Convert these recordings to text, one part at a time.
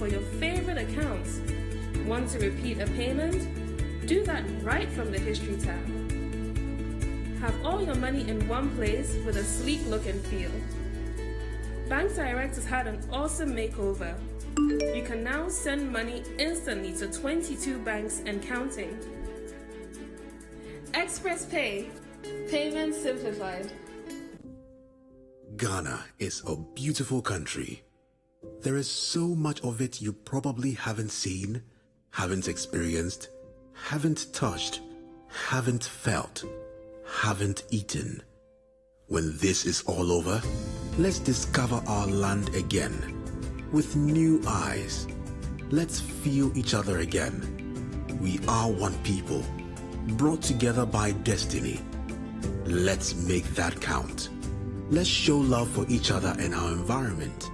for your favorite accounts. Want to repeat a payment? Do that right from the History tab. Have all your money in one place with a sleek look and feel. Bank Direct has had an awesome makeover. You can now send money instantly to 22 banks and counting. Express Pay. Payment simplified. Ghana is a beautiful country. There is so much of it you probably haven't seen, haven't experienced, haven't touched, haven't felt, haven't eaten. When this is all over, let's discover our land again. With new eyes, let's feel each other again. We are one people, brought together by destiny. Let's make that count. Let's show love for each other and our environment.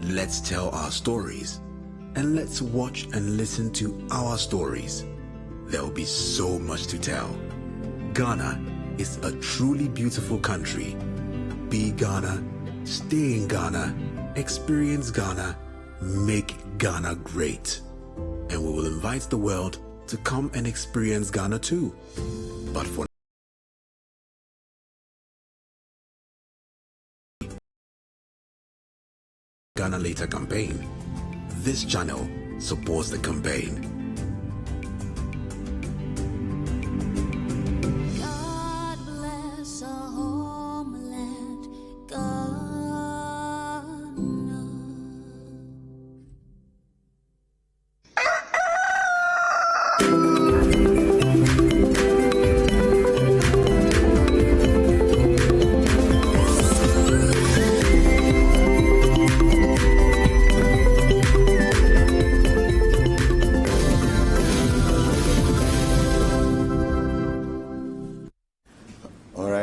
Let's tell our stories, and let's watch and listen to our stories. There'll be so much to tell. Ghana is a truly beautiful country. Be Ghana, stay in Ghana, experience Ghana, make Ghana great. And we will invite the world to come and experience Ghana too. But for Ghana Later campaign, this channel supports the campaign. God bless our homeland, Ghana.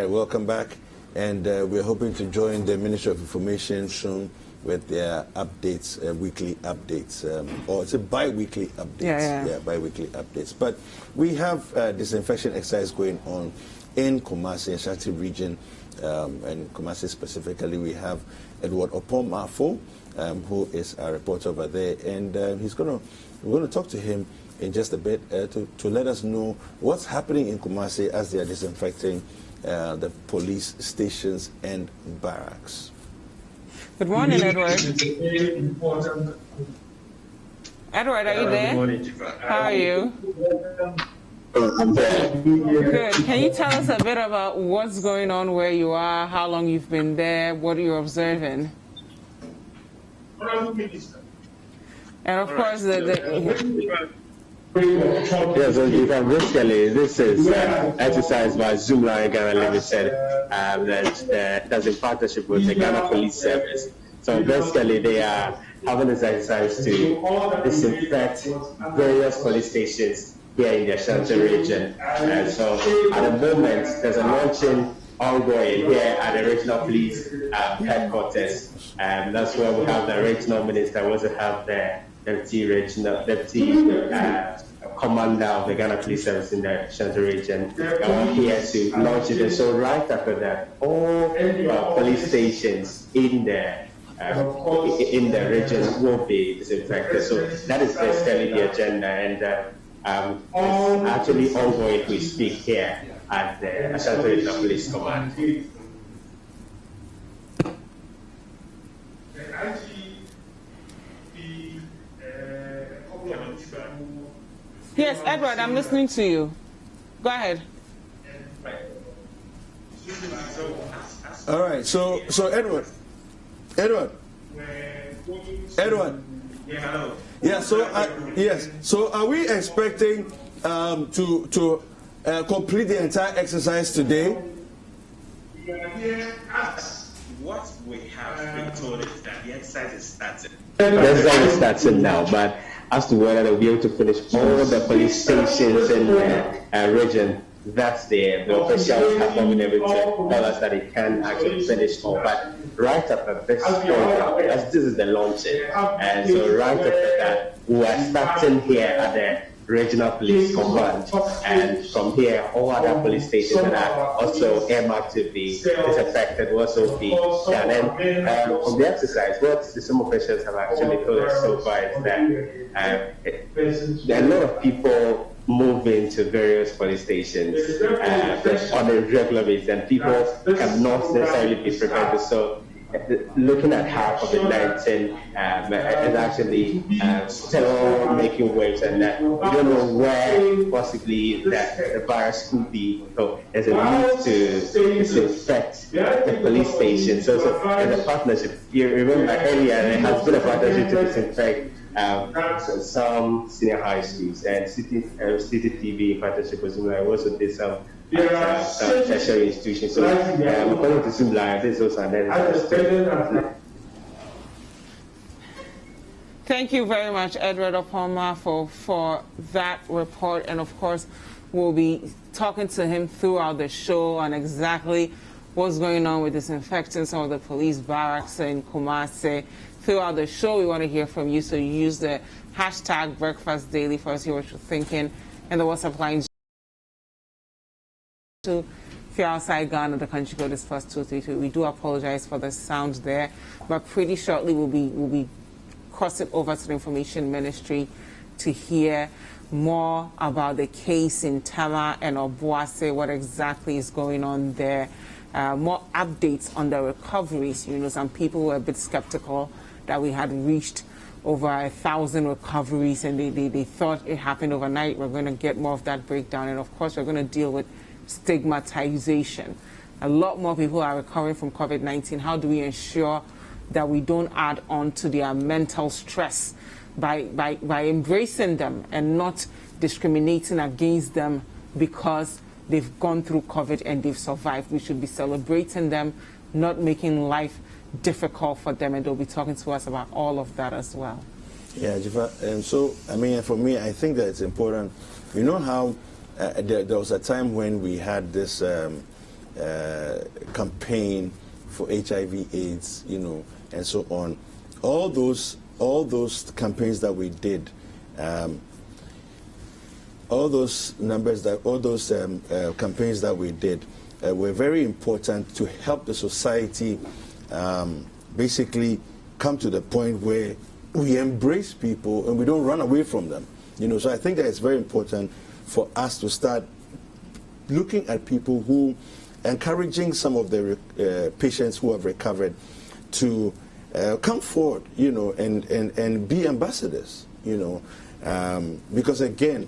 Welcome back, and we're hoping to join the Ministry of Information soon with their updates, weekly updates, or it's a bi-weekly updates. Yeah, bi-weekly updates. But we have disinfection exercise going on in Kumasi, Ashanti region, and Kumasi specifically. We have Edward Opomafo, who is our reporter over there, and we're going to talk to him in just a bit to let us know what's happening in Kumasi as they are disinfecting the police stations and barracks. Good morning, Edward. Edward, are you there? Good morning. How are you? I'm there. Good. Can you tell us a bit about what's going on where you are, how long you've been there, what you're observing? And of course, Yes, so you can basically, this is exercise by Zoomline Ghana Limited that's in partnership with the Ghana Police Service. So basically, they are having this exercise to disinfect various police stations here in the Ashanti region. And so at the moment, there's a launching ongoing here at the regional police headquarters. That's where we have the regional minister. We also have the deputy commander of the Ghana Police Service in the Ashanti region. We're here to launch it. And so right after that, all police stations in the region will be disinfected. So that is basically the agenda, and it's actually ongoing. We speak here at the Ashanti Regional Police Command. Yes, Edward, I'm listening to you. Go ahead. All right, so Edward. Yeah, hello. Yeah, so yes. So are we expecting to complete the entire exercise today? What we have been told is that the exercise is starting. The exercise is starting now, but as to whether they'll be able to finish all the police stations in the region, that's the officials have not been able to tell us that they can actually finish all. But right after this program, this is the launching, and so right after that, we are starting here at the regional police command, and from here, all other police stations that are also earmarked to be disinfected will also be done. And from the exercise, what the some officials have actually told us so far is that there are a lot of people move into various police stations on a regular basis, and people cannot necessarily be prevented. So looking at how COVID-19 is actually still making waves, and we don't know where possibly that the virus could be. So there's a need to disinfect the police station. So there's a partnership. You remember earlier there has been a partnership to disinfect some senior high schools, and City TV in partnership with Zoom. I also did some tertiary institutions. So according to Zoom, this is also another. Thank you very much, Edward Opoma, for that report. And of course, we'll be talking to him throughout the show on exactly what's going on with disinfecting some of the police barracks in Kumasi. Throughout the show, we want to hear from you, so you use the hashtag Breakfast Daily for us to hear what you're thinking, and the WhatsApp line to if you're outside Ghana, the country code is +232. We do apologize for the sound there, but pretty shortly we'll be crossing over to the Information Ministry to hear more about the case in Tama and Obuasi, what exactly is going on there, more updates on the recoveries. You know, some people were a bit skeptical that we had reached over 1,000 recoveries, and they thought it happened overnight. We're going to get more of that breakdown, and of course we're going to deal with stigmatization. A lot more people are recovering from COVID-19. How do we ensure that we don't add on to their mental stress by embracing them and not discriminating against them because they've gone through COVID and they've survived? We should be celebrating them, not making life difficult for them, and they'll be talking to us about all of that as well. Yeah, Jifa, and so, I mean, for me, I think that it's important. You know how there was a time when we had this campaign for HIV/AIDS, you know, and so on. All those campaigns that we did, campaigns that we did were very important to help the society basically come to the point where we embrace people and we don't run away from them. You know, so I think that it's very important for us to start looking at people who, encouraging some of the patients who have recovered to come forward, you know, and be ambassadors, you know, because again,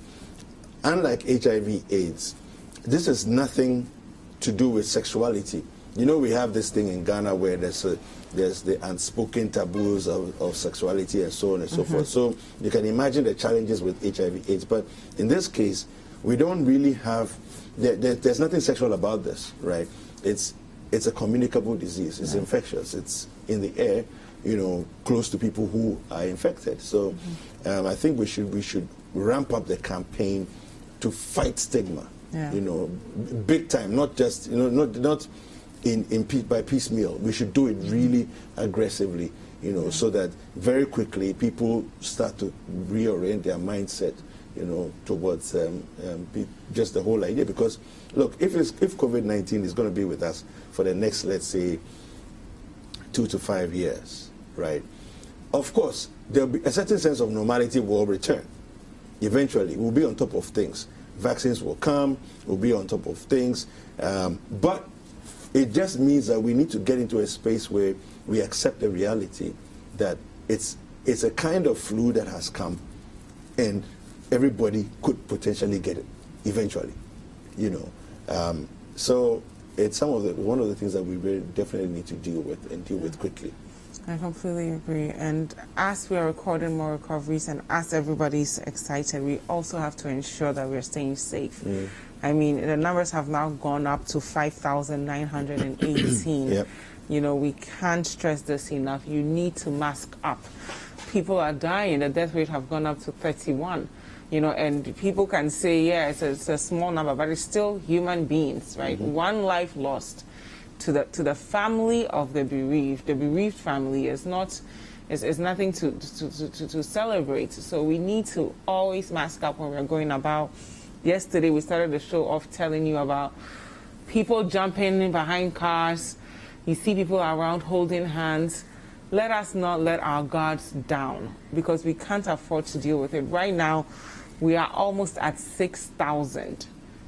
unlike HIV/AIDS, this is nothing to do with sexuality. You know, we have this thing in Ghana where there's the unspoken taboos of sexuality and so on and so forth. So you can imagine the challenges with HIV/AIDS. But in this case, we don't really have, there's nothing sexual about this, right? It's a communicable disease. It's infectious. It's in the air, you know, close to people who are infected. So I think we should ramp up the campaign to fight stigma, you know, big time, not just, you know, not by piecemeal. We should do it really aggressively, you know, so that very quickly people start to reorient their mindset, you know, towards just the whole idea. Because look, if COVID-19 is going to be with us for the next, let's say, 2 to 5 years, right? Of course, there'll be a certain sense of normality will return. Eventually, we'll be on top of things. Vaccines will come. We'll be on top of things, but it just means that we need to get into a space where we accept the reality that it's a kind of flu that has come, and everybody could potentially get it eventually, you know. So it's one of the things that we really definitely need to deal with and deal with quickly. I completely agree. And as we are recording more recoveries and as everybody's excited, we also have to ensure that we're staying safe. I mean, the numbers have now gone up to 5,918. Yep. You know, we can't stress this enough. You need to mask up. People are dying. The death rate have gone up to 31. You know, and people can say, yeah, it's a small number, but it's still human beings, right? One life lost to the family of the bereaved. The bereaved family is not It's nothing to celebrate. So we need to always mask up when we're going about. Yesterday, we started the show off telling you about people jumping behind cars. You see people around holding hands. Let us not let our guards down, because we can't afford to deal with it. Right now, we are almost at 6,000,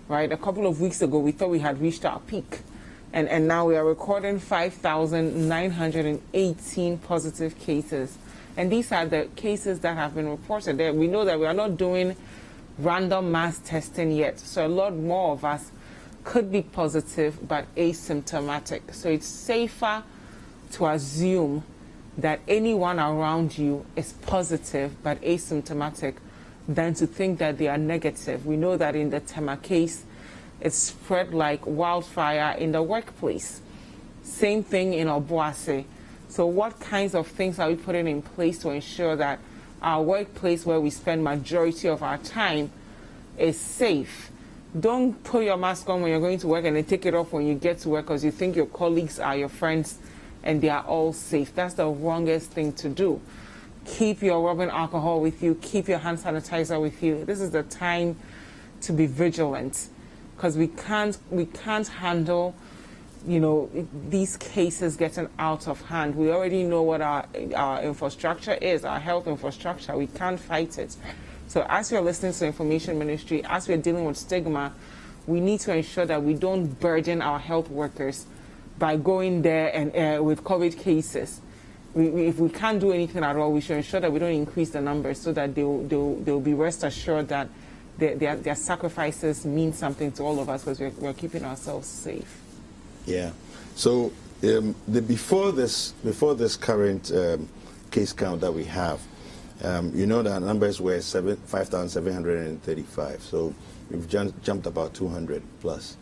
right? A couple of weeks ago, we thought we had reached our peak. And now we are recording 5,918 positive cases. And these are the cases that have been reported. We know that we are not doing random mass testing yet. So a lot more of us could be positive but asymptomatic. So it's safer to assume that anyone around you is positive but asymptomatic than to think that they are negative. We know that in the Tema case, it's spread like wildfire in the workplace. Same thing in Obuasi. So what kinds of things are we putting in place to ensure that our workplace, where we spend majority of our time, is safe? Don't put your mask on when you're going to work and then take it off when you get to work because you think your colleagues are your friends and they are all safe. That's the wrongest thing to do. Keep your rubbing alcohol with you. Keep your hand sanitizer with you. This is the time to be vigilant, because we can't handle, these cases getting out of hand. We already know what our infrastructure is, our health infrastructure. We can't fight it. So as we're listening to the Information Ministry, as we're dealing with stigma, we need to ensure that we don't burden our health workers by going there and with COVID cases. If we can't do anything at all, we should ensure that we don't increase the numbers so that they'll be rest assured that their sacrifices mean something to all of us, because we're keeping ourselves safe. Yeah. So before this current case count that we have, the numbers were 5,735. So we've jumped about 200 plus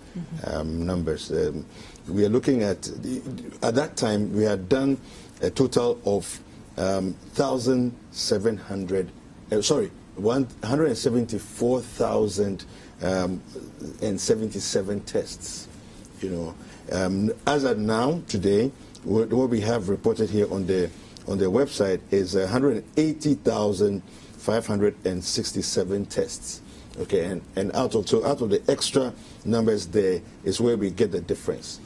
numbers. We are looking at that time we had done a total of 174,077 tests. As at now, today, what we have reported here on the website is 180,567 tests. Okay, and out of the extra numbers there is where we get the difference.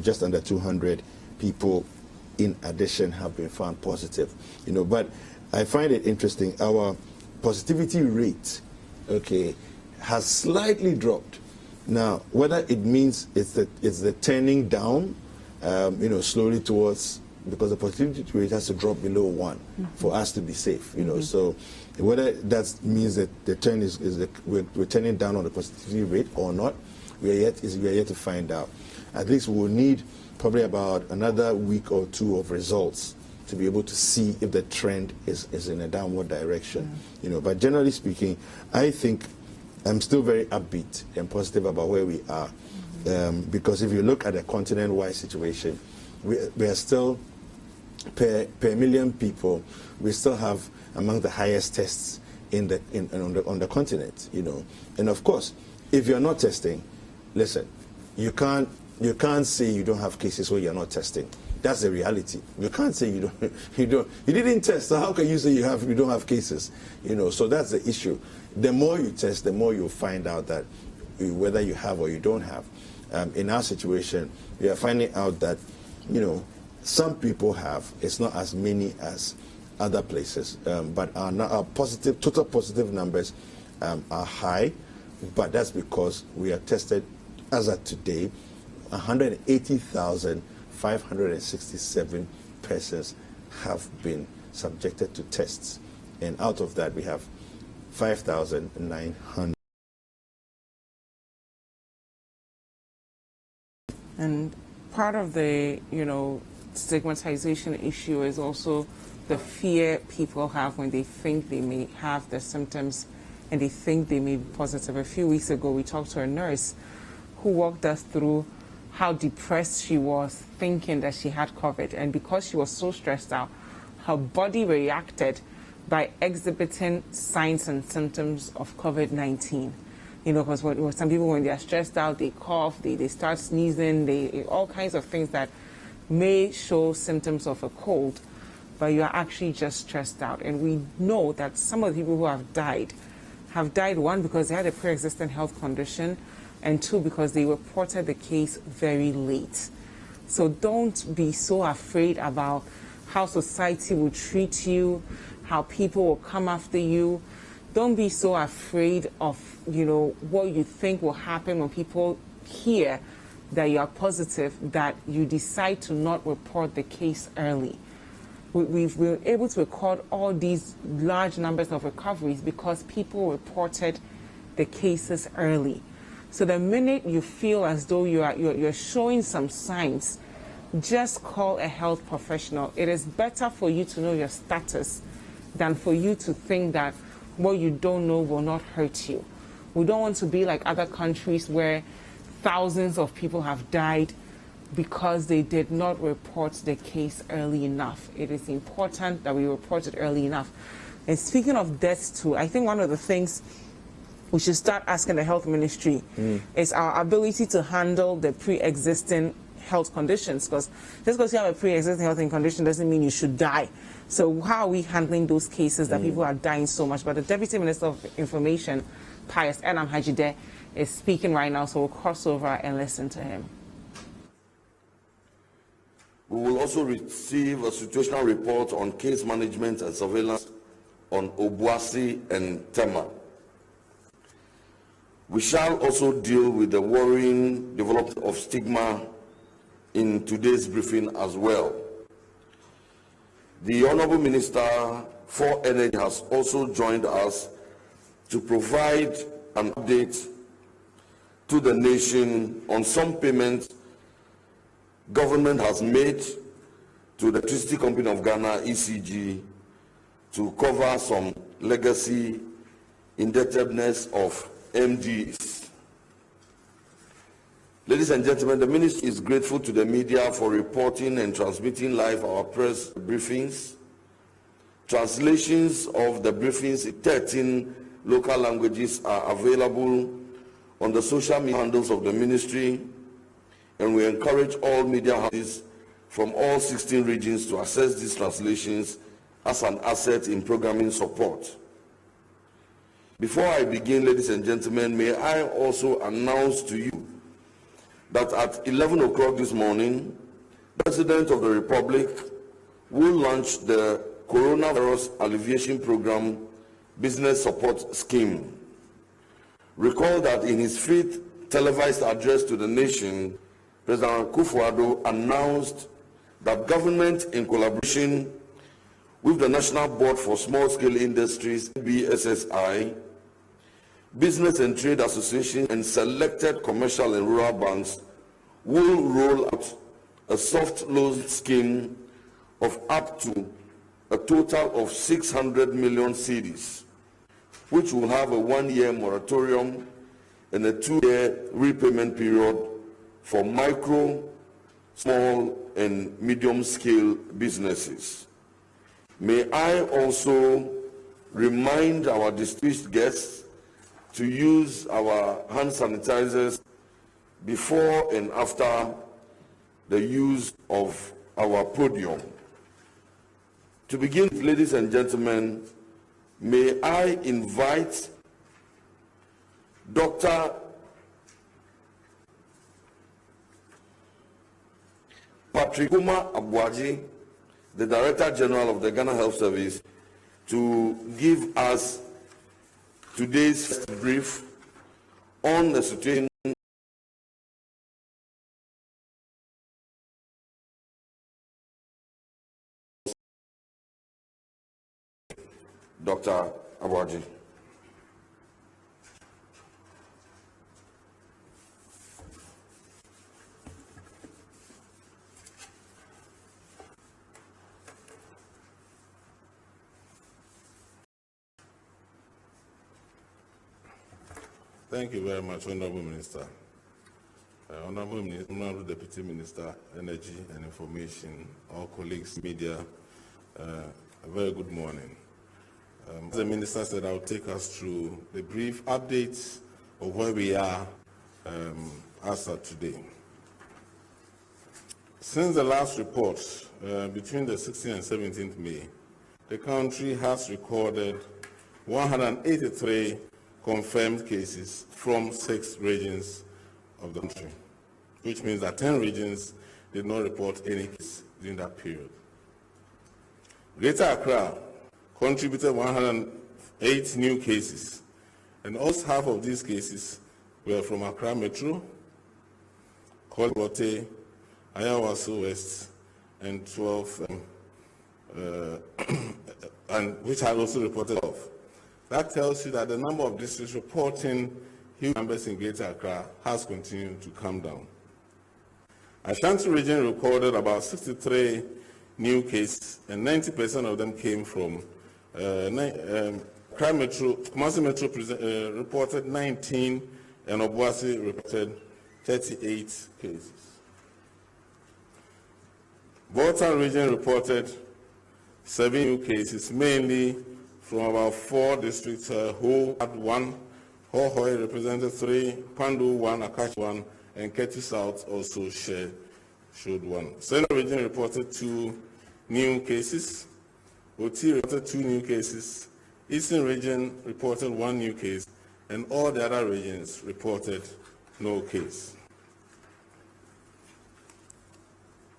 Just under 200 people in addition have been found positive. But I find it interesting. Our positivity rate, has slightly dropped. Now, whether it means it's the turning down, slowly towards, because the positivity rate has to drop below 1 for us to be safe. So whether that means that the turn we're turning down on the positivity rate or not, we are yet to find out. At least we will need probably about another week or two of results to be able to see if the trend is in a downward direction. But generally speaking, I think I'm still very upbeat and positive about where we are, because if you look at the continent-wide situation, we are still per million people, we still have among the highest tests on the continent. And of course, if you're not testing, listen, you can't say you don't have cases where you're not testing. That's the reality. You can't say you didn't test. So how can you say you don't have cases? So that's the issue. The more you test, the more you'll find out that whether you have or you don't have. In our situation, we are finding out that some people have. It's not as many as other places, but our total positive numbers are high. But that's because we have tested, as of today, 180,567 persons have been subjected to tests, and out of that we have 5,900. And part of the stigmatization issue is also the fear people have when they think they may have the symptoms and they think they may be positive. A few weeks ago, we talked to a nurse who walked us through how depressed she was, thinking that she had COVID. And because she was so stressed out, her body reacted by exhibiting signs and symptoms of COVID-19. Because some people, when they are stressed out, they cough, they start sneezing, all kinds of things that may show symptoms of a cold. but you are actually just stressed out. And we know that some of the people who have died, one, because they had a pre-existing health condition, and two, because they reported the case very late. So don't be so afraid about how society will treat you, how people will come after you. Don't be so afraid of, what you think will happen when people hear that you are positive, that you decide to not report the case early. We've been able to record all these large numbers of recoveries because people reported the cases early. So the minute you feel as though you're showing some signs, just call a health professional. It is better for you to know your status than for you to think that what you don't know will not hurt you. We don't want to be like other countries where thousands of people have died because they did not report the case early enough. It is important that we report it early enough. And speaking of deaths too, I think one of the things we should start asking the health ministry is our ability to handle the pre-existing health conditions, because just because you have a pre-existing health condition doesn't mean you should die. So how are we handling those cases that people are dying so much? But the Deputy Minister of Information, Pius Enam Hajide, is speaking right now, so we'll cross over and listen to him. We will also receive a situational report on case management and surveillance on Obuasi and Tema. We shall also deal with the worrying development of stigma in today's briefing as well. The Honourable Minister for Energy has also joined us to provide an update to the nation on some payments government has made to the Electricity Company of Ghana, ECG, to cover some legacy indebtedness of MDs. Ladies and gentlemen, the Ministry is grateful to the media for reporting and transmitting live our press briefings. Translations of the briefings in 13 local languages are available on the social media handles of the Ministry, and we encourage all media houses from all 16 regions to access these translations as an asset in programming support. Before I begin, ladies and gentlemen, may I also announce to you that at 11 o'clock this morning, the President of the Republic will launch the Coronavirus Alleviation Program Business Support Scheme. Recall that in his fifth televised address to the nation, President Akufo-Addo announced that government, in collaboration with the National Board for Small-Scale Industries, BSSI, Business and Trade Association, and selected commercial and rural banks, will roll out a soft loan scheme of up to a total of 600 million cedis, which will have a 1-year moratorium and a 2-year repayment period for micro, small, and medium-scale businesses. May I also remind our distinguished guests to use our hand sanitizers before and after the use of our podium. To begin, ladies and gentlemen, may I invite Dr. Patrick Kuma Abuaji, the Director General of the Ghana Health Service, to give us today's first brief on the situation. Dr. Abuaji. Thank you very much, Honourable Minister. Honourable Deputy Minister, Energy and Information, all colleagues, media, a very good morning. As the Minister said, I'll take us through the brief updates of where we are as of today. Since the last report between the 16th and 17th May, the country has recorded 183 confirmed cases from 6 regions of the country, which means that 10 regions did not report any cases during that period. Greater Accra contributed 108 new cases, and almost half of these cases were from Accra Metro, Kolbote, Ayawaso West, and 12, and which had also reported off. That tells you that the number of districts reporting huge numbers in Greater Accra has continued to come down. Ashanti region recorded about 63 new cases, and 90% of them came from Accra Metro. Kumasi Metro reported 19, and Obuasi reported 38 cases. Volta region reported 7 new cases, mainly from about 4 districts. Who had 1, Hohoi represented 3, Pandu 1, Akash 1, and Ketu South also showed 1. Central region reported 2 new cases. Oti reported 2 new cases. Eastern region reported 1 new case, and all the other regions reported no case.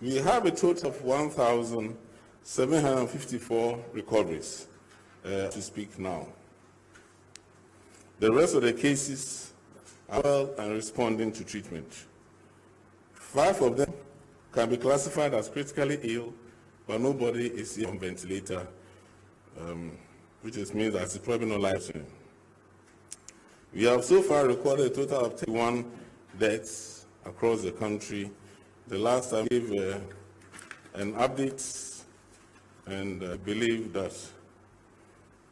We have a total of 1,754 recoveries to speak now. The rest of the cases are well and responding to treatment. 5 of them can be classified as critically ill, but nobody is on ventilator, which means that it's probably not life-threatening. We have so far recorded a total of 31 deaths across the country. The last time we gave an update, and believe that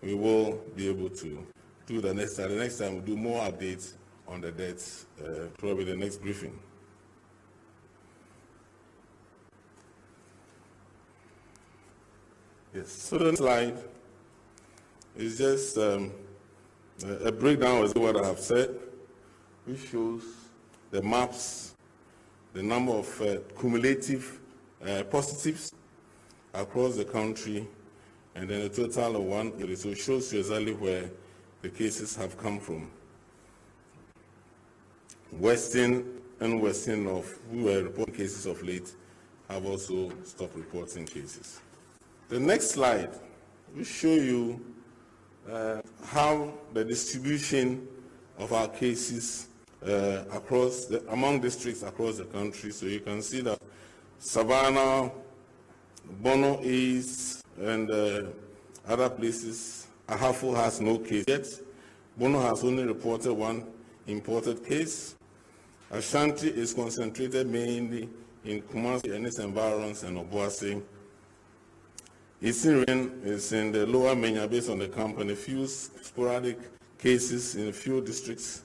we will be able to do the next time. The next time we'll do more updates on the deaths, probably the next briefing. Yes, so the next slide is just a breakdown of what I have said, which shows the maps, the number of cumulative positives across the country, and then a total of 180. So it shows you exactly where the cases have come from. Western and Western North, who were reporting cases of late, have also stopped reporting cases. The next slide will show you how the distribution of our cases among districts across the country. So you can see that Savannah, Bono East, and other places, Ahafo has no case yet. Bono has only reported 1 imported case. Ashanti is concentrated mainly in Kumasi and its environs and Obuasi. Eastern region is in the lower Menya based on the camp and a few sporadic cases in a few districts.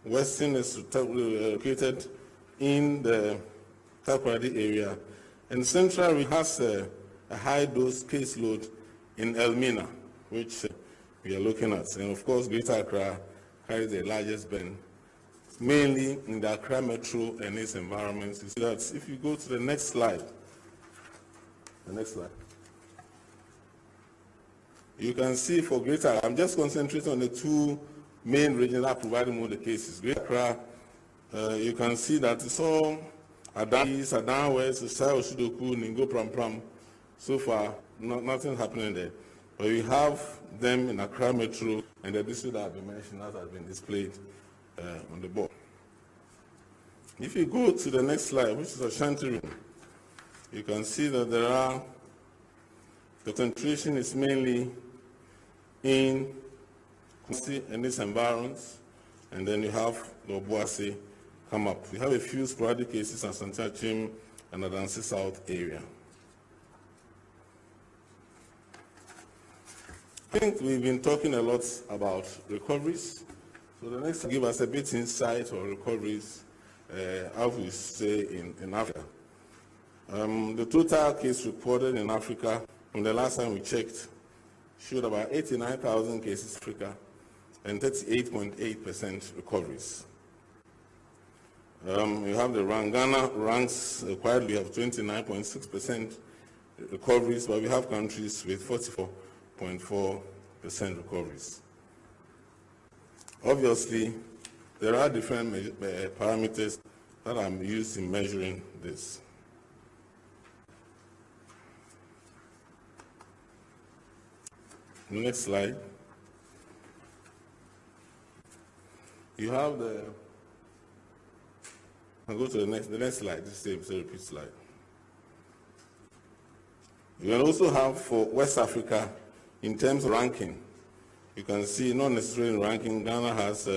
Western is located in the Takoradi area. And Central has a high-dose caseload in Elmina, which we are looking at. And of course, Greater Accra carries the largest burden, mainly in the Accra Metro and its environments. You see that if you go to the next slide, you can see for Greater, I'm just concentrating on the 2 main regions that are providing more the cases. Greater Accra, you can see that it's all Adan East, Adan West, Sayo Sudoku, Ningo Pram Pram. So far, nothing happening there. But we have them in Accra Metro, and the district that have been mentioned that has been displayed on the board. If you go to the next slide, which is Ashanti region, you can see that the concentration is mainly in Kumasi and its environs, and then you have the Obuasi come up. We have a few sporadic cases in Santachim and Adansi South area. I think we've been talking a lot about recoveries. So the next to give us a bit insight on recoveries, how we say in Africa. The total case reported in Africa from the last time we checked showed about 89,000 cases in Africa and 38.8% recoveries. You have the Ghana ranks quietly have 29.6%, recoveries, but we have countries with 44.4% recoveries. Obviously, there are different parameters that are used in measuring this. Next slide. You have I'll go to the next slide. This is a repeat slide. You can also have for West Africa, in terms of ranking, you can see not necessarily ranking, Ghana has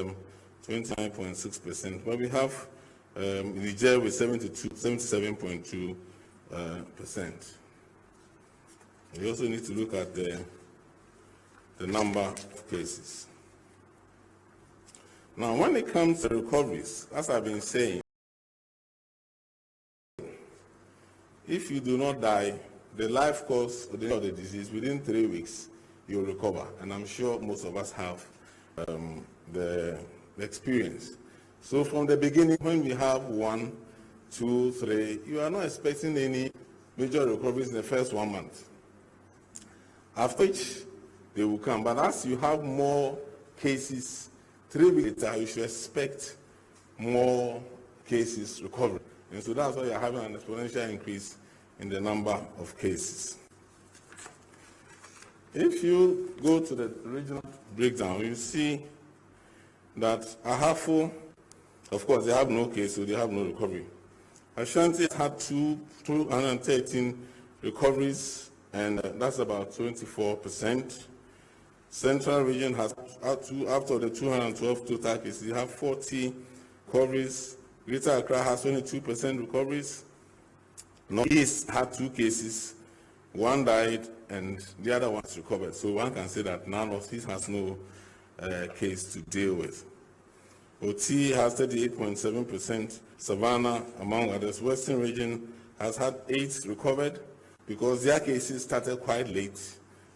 29.6%, but we have Niger with 77.2%. We also need to look at the number of cases. Now, when it comes to recoveries, as I've been saying, if you do not die, the life course of the disease, within 3 weeks, you'll recover. And I'm sure most of us have the experience. So from the beginning, when we have 1, 2, 3, you are not expecting any major recoveries in the first 1 month. After which, they will come. But as you have more cases, 3 weeks later, you should expect more cases recovering. And so that's why you're having an exponential increase in the number of cases. If you go to the regional breakdown, you see that Ahafo, of course, they have no case, so they have no recovery. Ashanti had 213 recoveries, and that's about 24%. Central region has, after the 212 total cases, you have 40 recoveries. Greater Accra has 22% recoveries. Northeast had 2 cases, 1 died, and the other one's recovered. So one can say that now Northeast has no case to deal with. OT has 38.7%. Savannah, among others. Western region has had 8 recovered because their cases started quite late.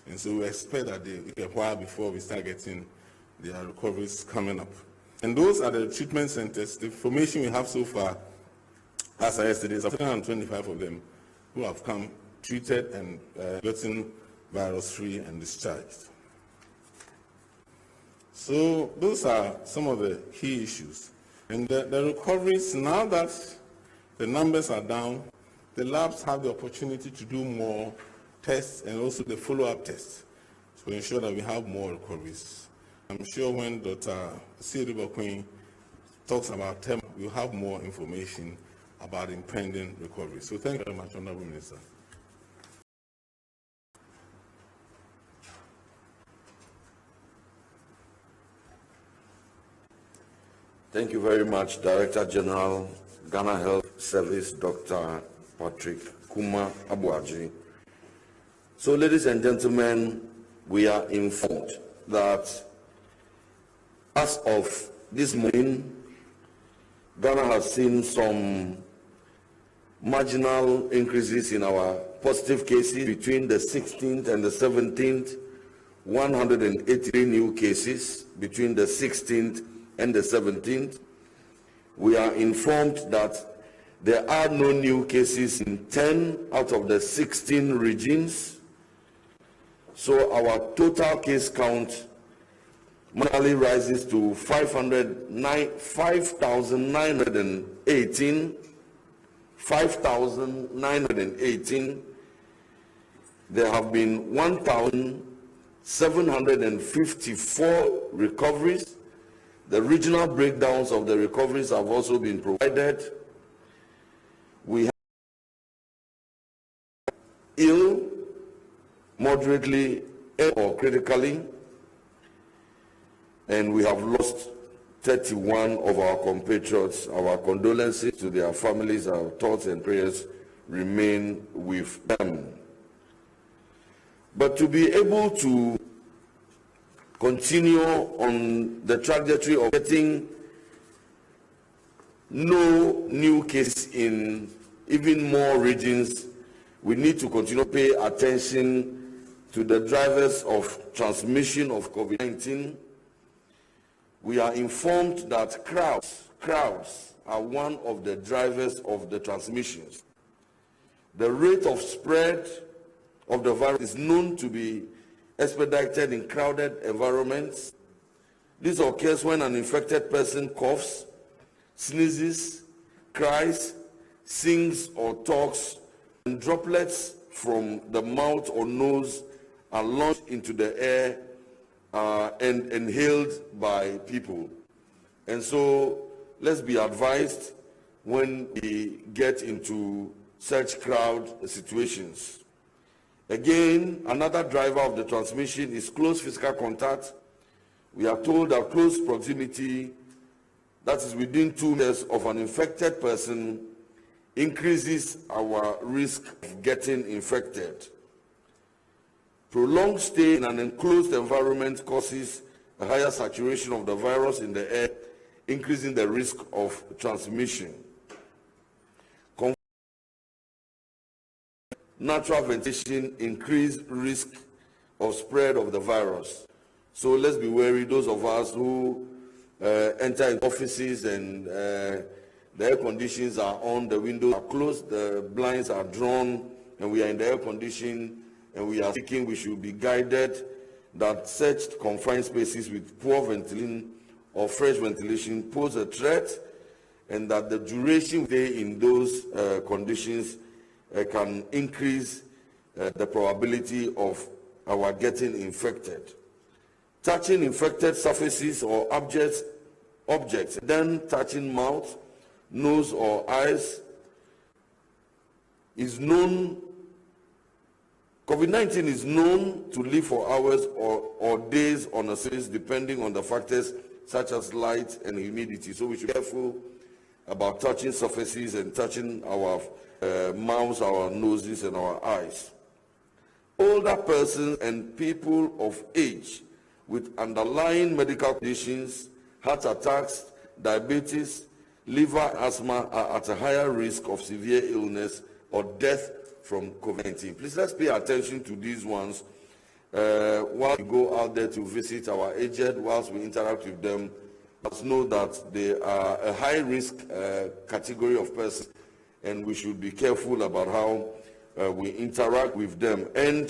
And so we expect that they take a while before we start getting their recoveries coming up. And those are the treatment centers. The information we have so far, as of yesterday, is 325 of them who have come treated and gotten virus-free and discharged. So those are some of the key issues. And the recoveries, now that the numbers are down, the labs have the opportunity to do more tests and also the follow-up tests to ensure that we have more recoveries. I'm sure when Dr. Siriba Queen talks about TEM, we'll have more information about impending recovery. So thank you very much, Honorable Minister. Thank you very much, Director General, Ghana Health Service, Dr. Patrick Kuma Abuaji. So, ladies and gentlemen, we are informed that as of this morning, Ghana has seen some marginal increases in our positive cases between the 16th and the 17th, 183 new cases between the 16th and the 17th. We are informed that there are no new cases in 10 out of the 16 regions. So our total case count monthly rises to 5,918. 5,918. There have been 1,754 recoveries. The regional breakdowns of the recoveries have also been provided. We have ill, moderately ill or critically, and we have lost 31 of our compatriots. Our condolences to their families, our thoughts and prayers remain with them. But to be able to continue on the trajectory of getting no new cases in even more regions, we need to continue to pay attention to the drivers of transmission of COVID-19. We are informed that crowds are one of the drivers of the transmissions. The rate of spread of the virus is known to be expedited in crowded environments. This occurs when an infected person coughs, sneezes, cries, sings or talks, and droplets from the mouth or nose are launched into the air and inhaled by people. And so let's be advised when we get into such crowd situations. Again, another driver of the transmission is close physical contact. We are told that close proximity, that is within 2 meters of an infected person, increases our risk of getting infected. Prolonged stay in an enclosed environment causes a higher saturation of the virus in the air, increasing the risk of transmission. Natural ventilation increase risk of spread of the virus. So let's be wary, those of us who enter in offices and the air conditions are on, the windows are closed, the blinds are drawn, and we are in the air condition and we are speaking, we should be guided that such confined spaces with poor ventilation or fresh ventilation pose a threat, and that the duration stay in those conditions can increase the probability of our getting infected. Touching infected surfaces or objects, then touching mouth, nose or eyes is known. COVID-19 is known to live for hours or days on a surface depending on the factors such as light and humidity. So we should be careful about touching surfaces and touching our mouths, our noses, and our eyes. Older persons and people of age with underlying medical conditions, heart attacks, diabetes, liver asthma are at a higher risk of severe illness or death from COVID-19. Please let's pay attention to these ones while we go out there to visit our aged, whilst we interact with them. Let's know that they are a high-risk category of persons, and we should be careful about how we interact with them. And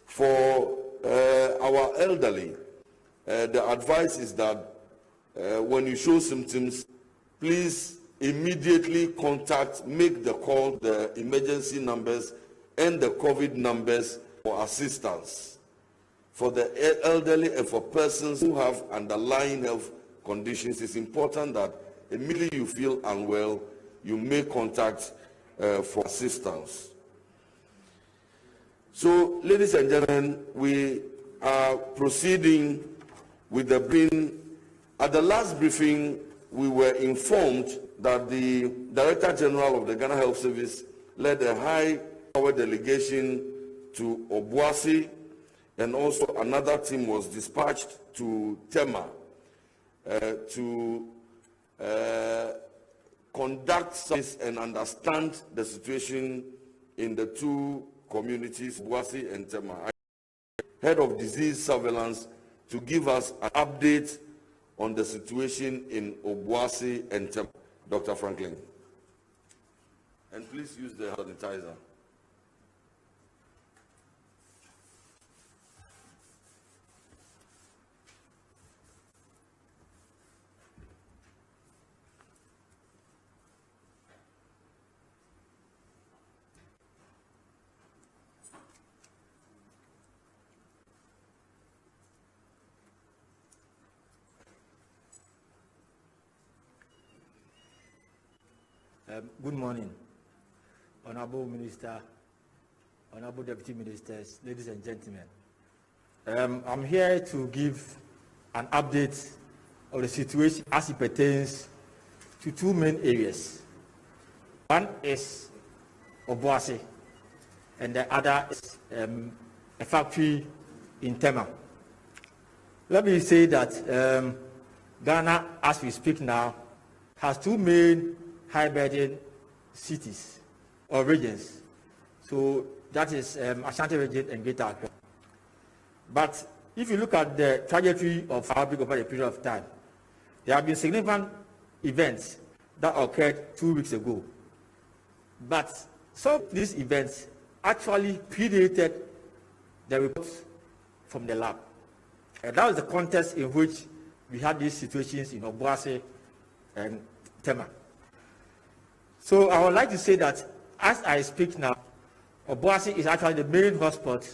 for our elderly, the advice is that when you show symptoms, please immediately make the call, the emergency numbers and the COVID numbers for assistance. For the elderly and for persons who have underlying health conditions, it's important that immediately you feel unwell, you make contact for assistance. So, ladies and gentlemen, we are proceeding with the briefing. At the last briefing, we were informed that the Director General of the Ghana Health Service led a high-powered delegation to Obuasi, and also another team was dispatched to Tema to conduct service and understand the situation in the two communities, Obuasi and Tema. Head of Disease Surveillance, to give us an update on the situation in Obuasi and Tema. Dr. Franklin. And please use the sanitizer. Good morning, Honorable Minister, Honorable Deputy Ministers, ladies and gentlemen. I'm here to give an update of the situation as it pertains to two main areas. One is Obuasi, and the other is a factory in Tema. Let me say that Ghana, as we speak now, has two main high-burden cities or regions. So that is Ashanti region and Greater Accra. But if you look at the trajectory of our outbreak over a period of time, there have been significant events that occurred 2 weeks ago. But some of these events actually predated the reports from the lab. And that was the context in which we had these situations in Obuasi and Tema. So I would like to say that as I speak now, Obuasi is actually the main hotspot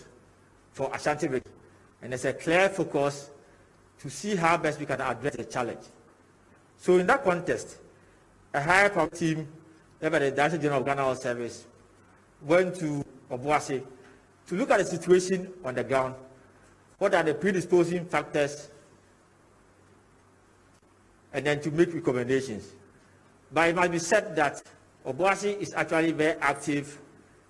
for Ashanti region. And there's a clear focus to see how best we can address the challenge. So in that context, a high-power team led by the Director General of Ghana Health Service went to Obuasi to look at the situation on the ground. What are the predisposing factors? And then to make recommendations. But it must be said that Obuasi is actually very active,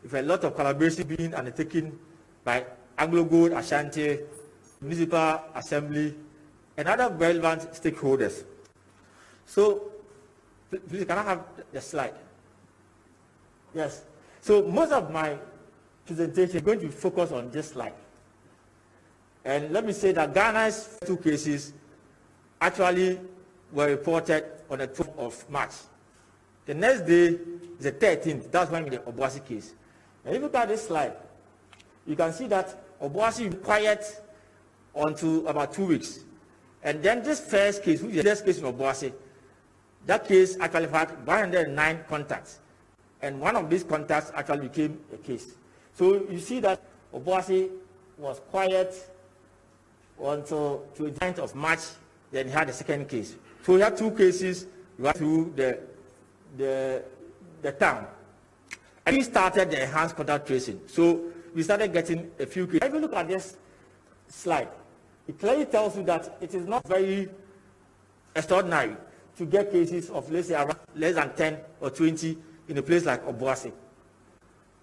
with a lot of collaboration being undertaken by Anglo-Gold, Ashanti, Municipal Assembly, and other relevant stakeholders. So, please, can I have the slide? Yes. So, most of my presentation is going to focus on this slide. And let me say that Ghana's 2 cases actually were reported on the 12th of March. The next day, the 13th, that's when the Obuasi case. And if you look at this slide, you can see that Obuasi was quiet until about 2 weeks. And then this first case, which is the first case in Obuasi, that case actually had 109 contacts. And one of these contacts actually became a case. So you see that Obuasi was quiet until 29th of March, then he had the second case. So we had 2 cases right through the town. And we started the enhanced contact tracing. So we started getting a few cases. If you look at this slide, it clearly tells you that it is not very extraordinary to get cases of, let's say, around less than 10 or 20 in a place like Obuasi.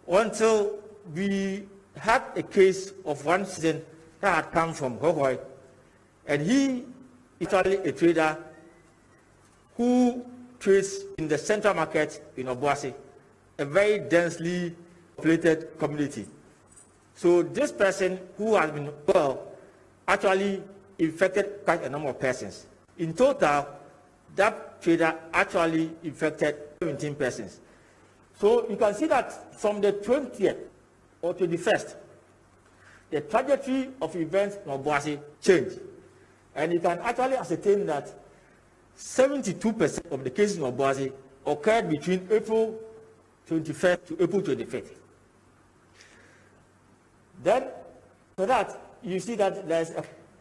Until we had a case of one citizen that had come from Hohoi, and he is actually a trader who trades in the central market in Obuasi, a very densely populated community. So this person who has been well actually infected quite a number of persons. In total, that trader actually infected 17 persons. So you can see that from the 20th or 21st, the trajectory of events in Obuasi changed. And you can actually ascertain that 72% of the cases in Obuasi occurred between April 21st to April 25th. Then, so that you see that there's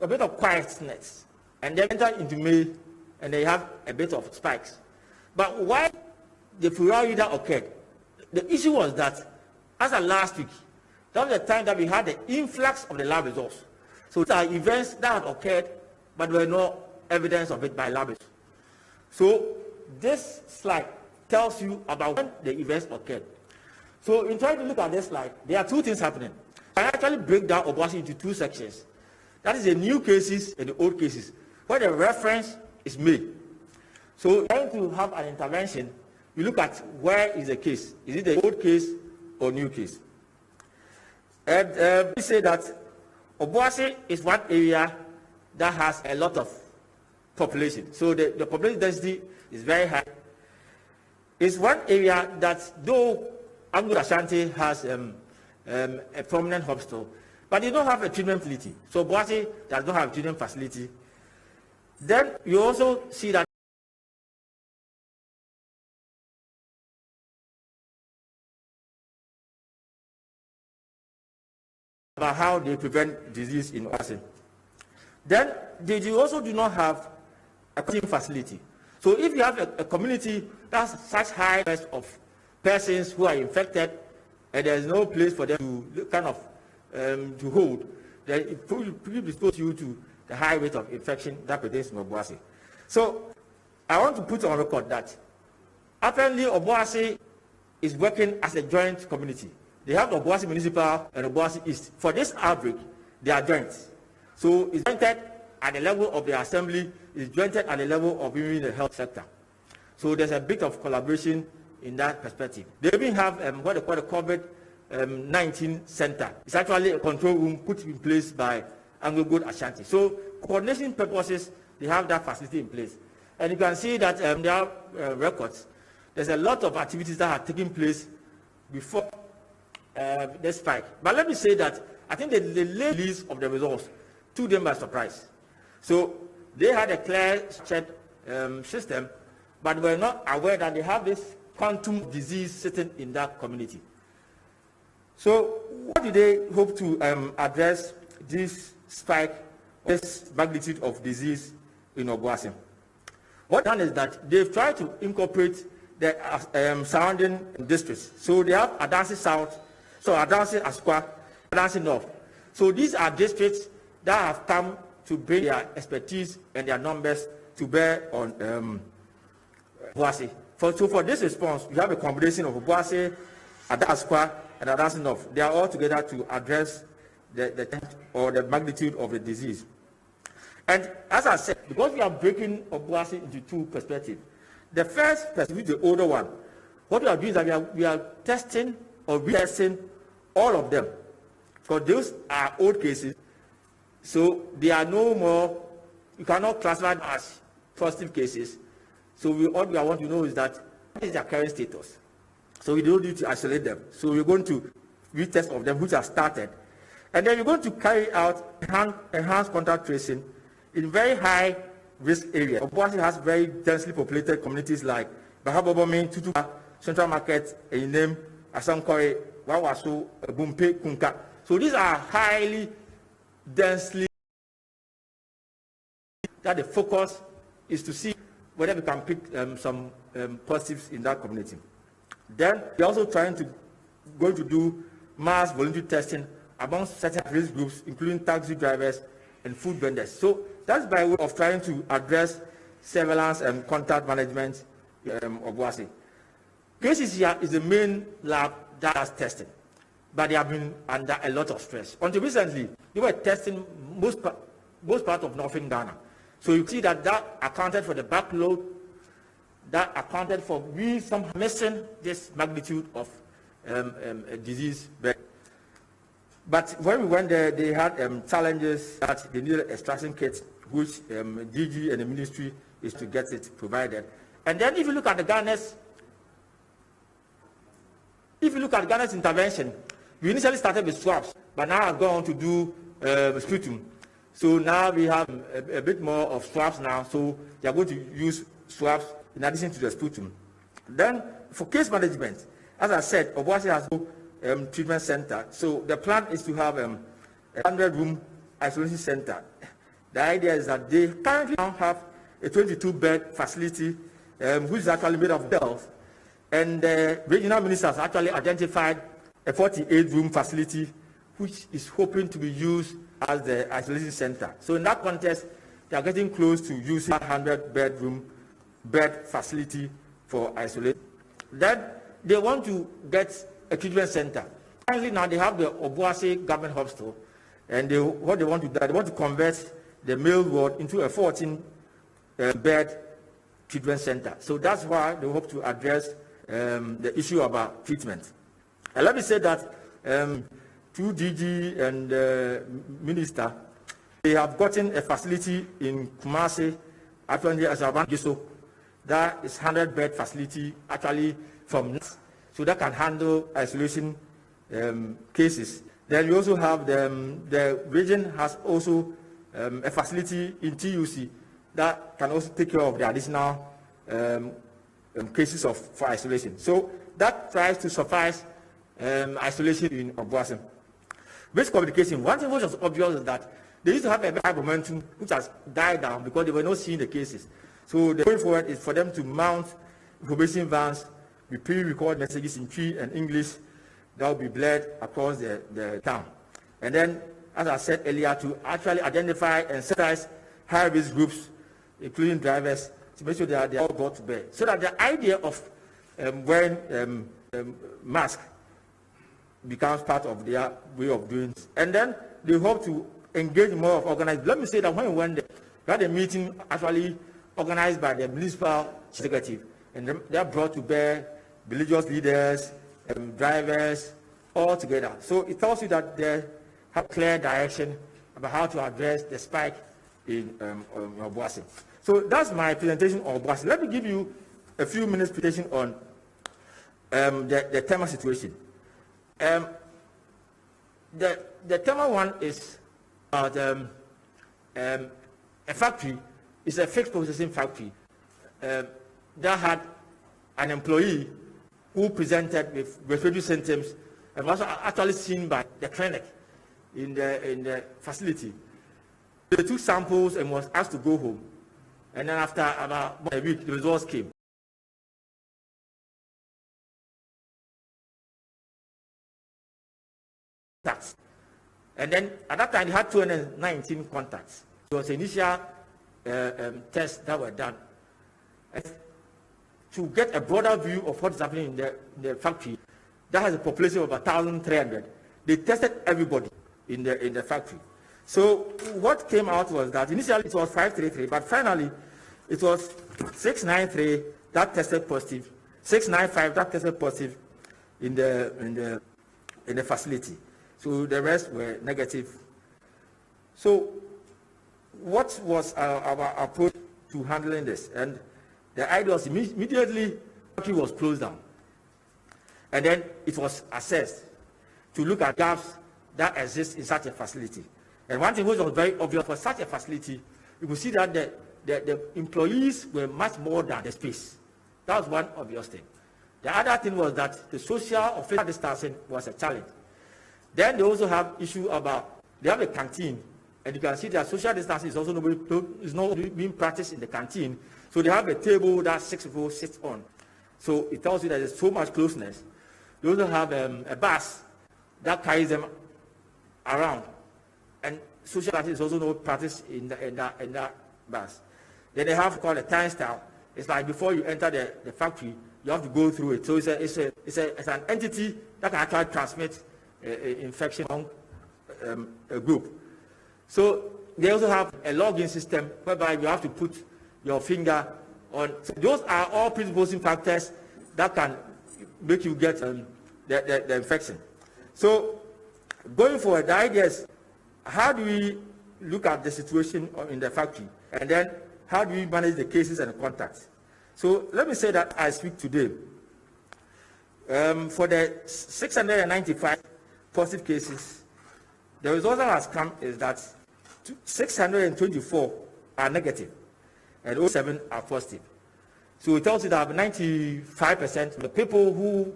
a bit of quietness, and they enter into May, and they have a bit of spikes. But why the Florida occurred, the issue was that, as of last week, that was the time that we had the influx of the lab results. So there are events that had occurred, but there were no evidence of it by lab results. So this slide tells you about when the events occurred. So in trying to look at this slide, there are 2 things happening. I actually break down Obuasi into 2 sections. That is the new cases and the old cases, where the reference is made. So trying to have an intervention, you look at where is the case. Is it the old case or new case? And we say that Obuasi is one area that has a lot of population. So the population density is very high. It's one area that, though Anglo-Ashanti has a prominent hospital, but they don't have a treatment facility. So Obuasi does not have a treatment facility. Then you also see that about how they prevent disease in Obuasi. Then they also do not have a treatment facility. So if you have a community that's such high risk of persons who are infected, and there's no place for them to kind of to hold, then it will expose you to the high rate of infection that pertains to Obuasi. So I want to put on record that apparently Obuasi is working as a joint community. They have the Obuasi Municipal and Obuasi East. For this outbreak, they are joint. So it's jointed at the level of the assembly, it's jointed at the level of even the health sector. So there's a bit of collaboration in that perspective. They even have what they call the COVID-19 center. It's actually a control room put in place by Anglo-Gold Ashanti. So coordination purposes, they have that facility in place. And you can see that there are records. There's a lot of activities that are taking place before the spike. But let me say that I think the late release of the results took them by surprise. So they had a clear check system, but were not aware that they have this quantum disease sitting in that community. So what do they hope to address this spike, this magnitude of disease in Obuasi? What done is that they've tried to incorporate the surrounding districts. So they have Adansi South, so Adansi Asukwa, Adansi North. So these are districts that have come to bring their expertise and their numbers to bear on Obuasi. So for this response, you have a combination of Obuasi, Adansi Asukwa, and Adansi North. They are all together to address the magnitude of the disease. And as I said, because we are breaking Obuasi into two perspectives, the first perspective, the older one, what we are doing is that we are testing or retesting all of them. Because those are old cases, so they are no more, you cannot classify them as positive cases. So all we want to know is that what is their current status. So we don't need to isolate them. So we're going to retest of them, which have started. And then we're going to carry out enhanced contact tracing in very high risk areas. Obuasi has very densely populated communities like Bahabobomi, Tutuka, Central Market, Einem, Asankore, Wawaso, Bumpe, Kunka. So these are highly densely that the focus is to see whether we can pick some positives in that community. Then we're also going to do mass voluntary testing among certain risk groups, including taxi drivers and food vendors. So that's by way of trying to address surveillance and contact management of Obuasi. KCCR is the main lab that has tested, but they have been under a lot of stress. Until recently, they were testing most part of northern Ghana. So you see that accounted for the backload, that accounted for some missing this magnitude of disease. But when we went there, they had challenges that they needed extraction kits, which DG and the ministry is to get it provided. And then if you look at Ghana's intervention, we initially started with swabs, but now have gone on to do sputum. So now we have a bit more of swabs now, so they are going to use swabs in addition to the sputum. Then for case management, as I said, Obuasi has no treatment center. So the plan is to have a 100-room isolation center. The idea is that they currently now have a 22-bed facility, which is actually made of cells. And the regional ministers actually identified a 48-room facility, which is hoping to be used as the isolation center. So in that context, they are getting close to using a 100-bed facility for isolation. Then they want to get a treatment center. Currently now they have the Obuasi Government Hospital, and what they want to do, they want to convert the male ward into a 14-bed treatment center. So that's why they hope to address the issue about treatment. And let me say that through DG and Minister, they have gotten a facility in Kumasi, actually as a Giso. That is 100-bed facility, actually from so that can handle isolation cases. Then we also have the region has also a facility in TUC that can also take care of the additional cases for isolation. So that tries to suffice isolation in Obuasi. Risk communication, one thing which was obvious is that they used to have a high momentum which has died down because they were not seeing the cases. So the way forward is for them to mount information vans, we pre-record messages in Twi and English that will be bled across the town. And then, as I said earlier, to actually identify and sensitize high-risk groups, including drivers, to make sure they are all brought to bear. So that the idea of wearing mask becomes part of their way of doing it. And then they hope to engage more of organized. Let me say that when we went there, we had a meeting actually organized by the municipal executive, and they are brought to bear religious leaders, drivers, all together. So it tells you that they have clear direction about how to address the spike in Obuasi. So that's my presentation on Obuasi. Let me give you a few minutes presentation on the Tema situation. The thermal one is about a factory. It's a fixed processing factory that had an employee who presented with respiratory symptoms and was actually seen by the clinic in the facility. They took samples and was asked to go home. And then after about a week, the results came. And then at that time, they had 219 contacts. It was initial tests that were done. And to get a broader view of what is happening in the factory, that has a population of about 1,300. They tested everybody in the factory. So what came out was that initially it was 533, but finally it was 693 that tested positive, 695 that tested positive in the facility. So the rest were negative. So what was our approach to handling this? And the idea was immediately the factory was closed down. And then it was assessed to look at gaps that exist in such a facility. And one thing which was very obvious for such a facility, you could see that the employees were much more than the space. That was one obvious thing. The other thing was that the social or physical distancing was a challenge. Then they also have issue about, they have a canteen, and you can see that social distancing is also not being practiced in the canteen. So they have a table that 6 people sit on. So it tells you that there's so much closeness. They also have a bus that carries them around. And social distancing is also not practiced in that bus. Then they have called a turnstile. It's like before you enter the factory, you have to go through it. So it's an entity that can actually transmit infection among a group. So they also have a login system whereby you have to put your finger on. So those are all predisposing factors that can make you get the infection. So going forward, the idea is, how do we look at the situation in the factory? And then how do we manage the cases and the contacts? So let me say that I speak today. For the 695 positive cases, the result that has come is that 624 are negative and 07 are positive. So it tells you that 95% of the people who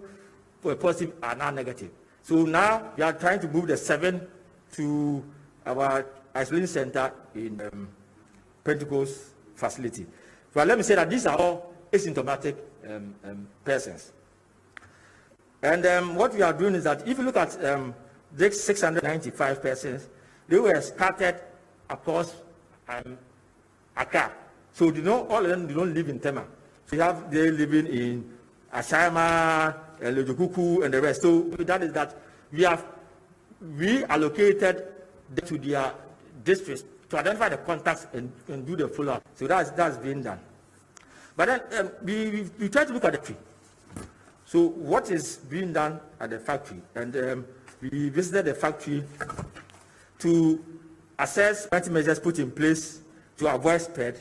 were positive are now negative. So now we are trying to move the 7 to our isolation center in Pentecost facility. So let me say that these are all asymptomatic persons. And what we are doing is that if you look at these 695 persons, they were scattered across Accra. So all of them don't live in Tema. So you have they living in Ashama, Lejokuku, and the rest. So that is that we have reallocated to their districts to identify the contacts and do the follow-up. So that's being done. But then we try to look at the tree. So what is being done at the factory? And we visited the factory to assess measures put in place to avoid spread.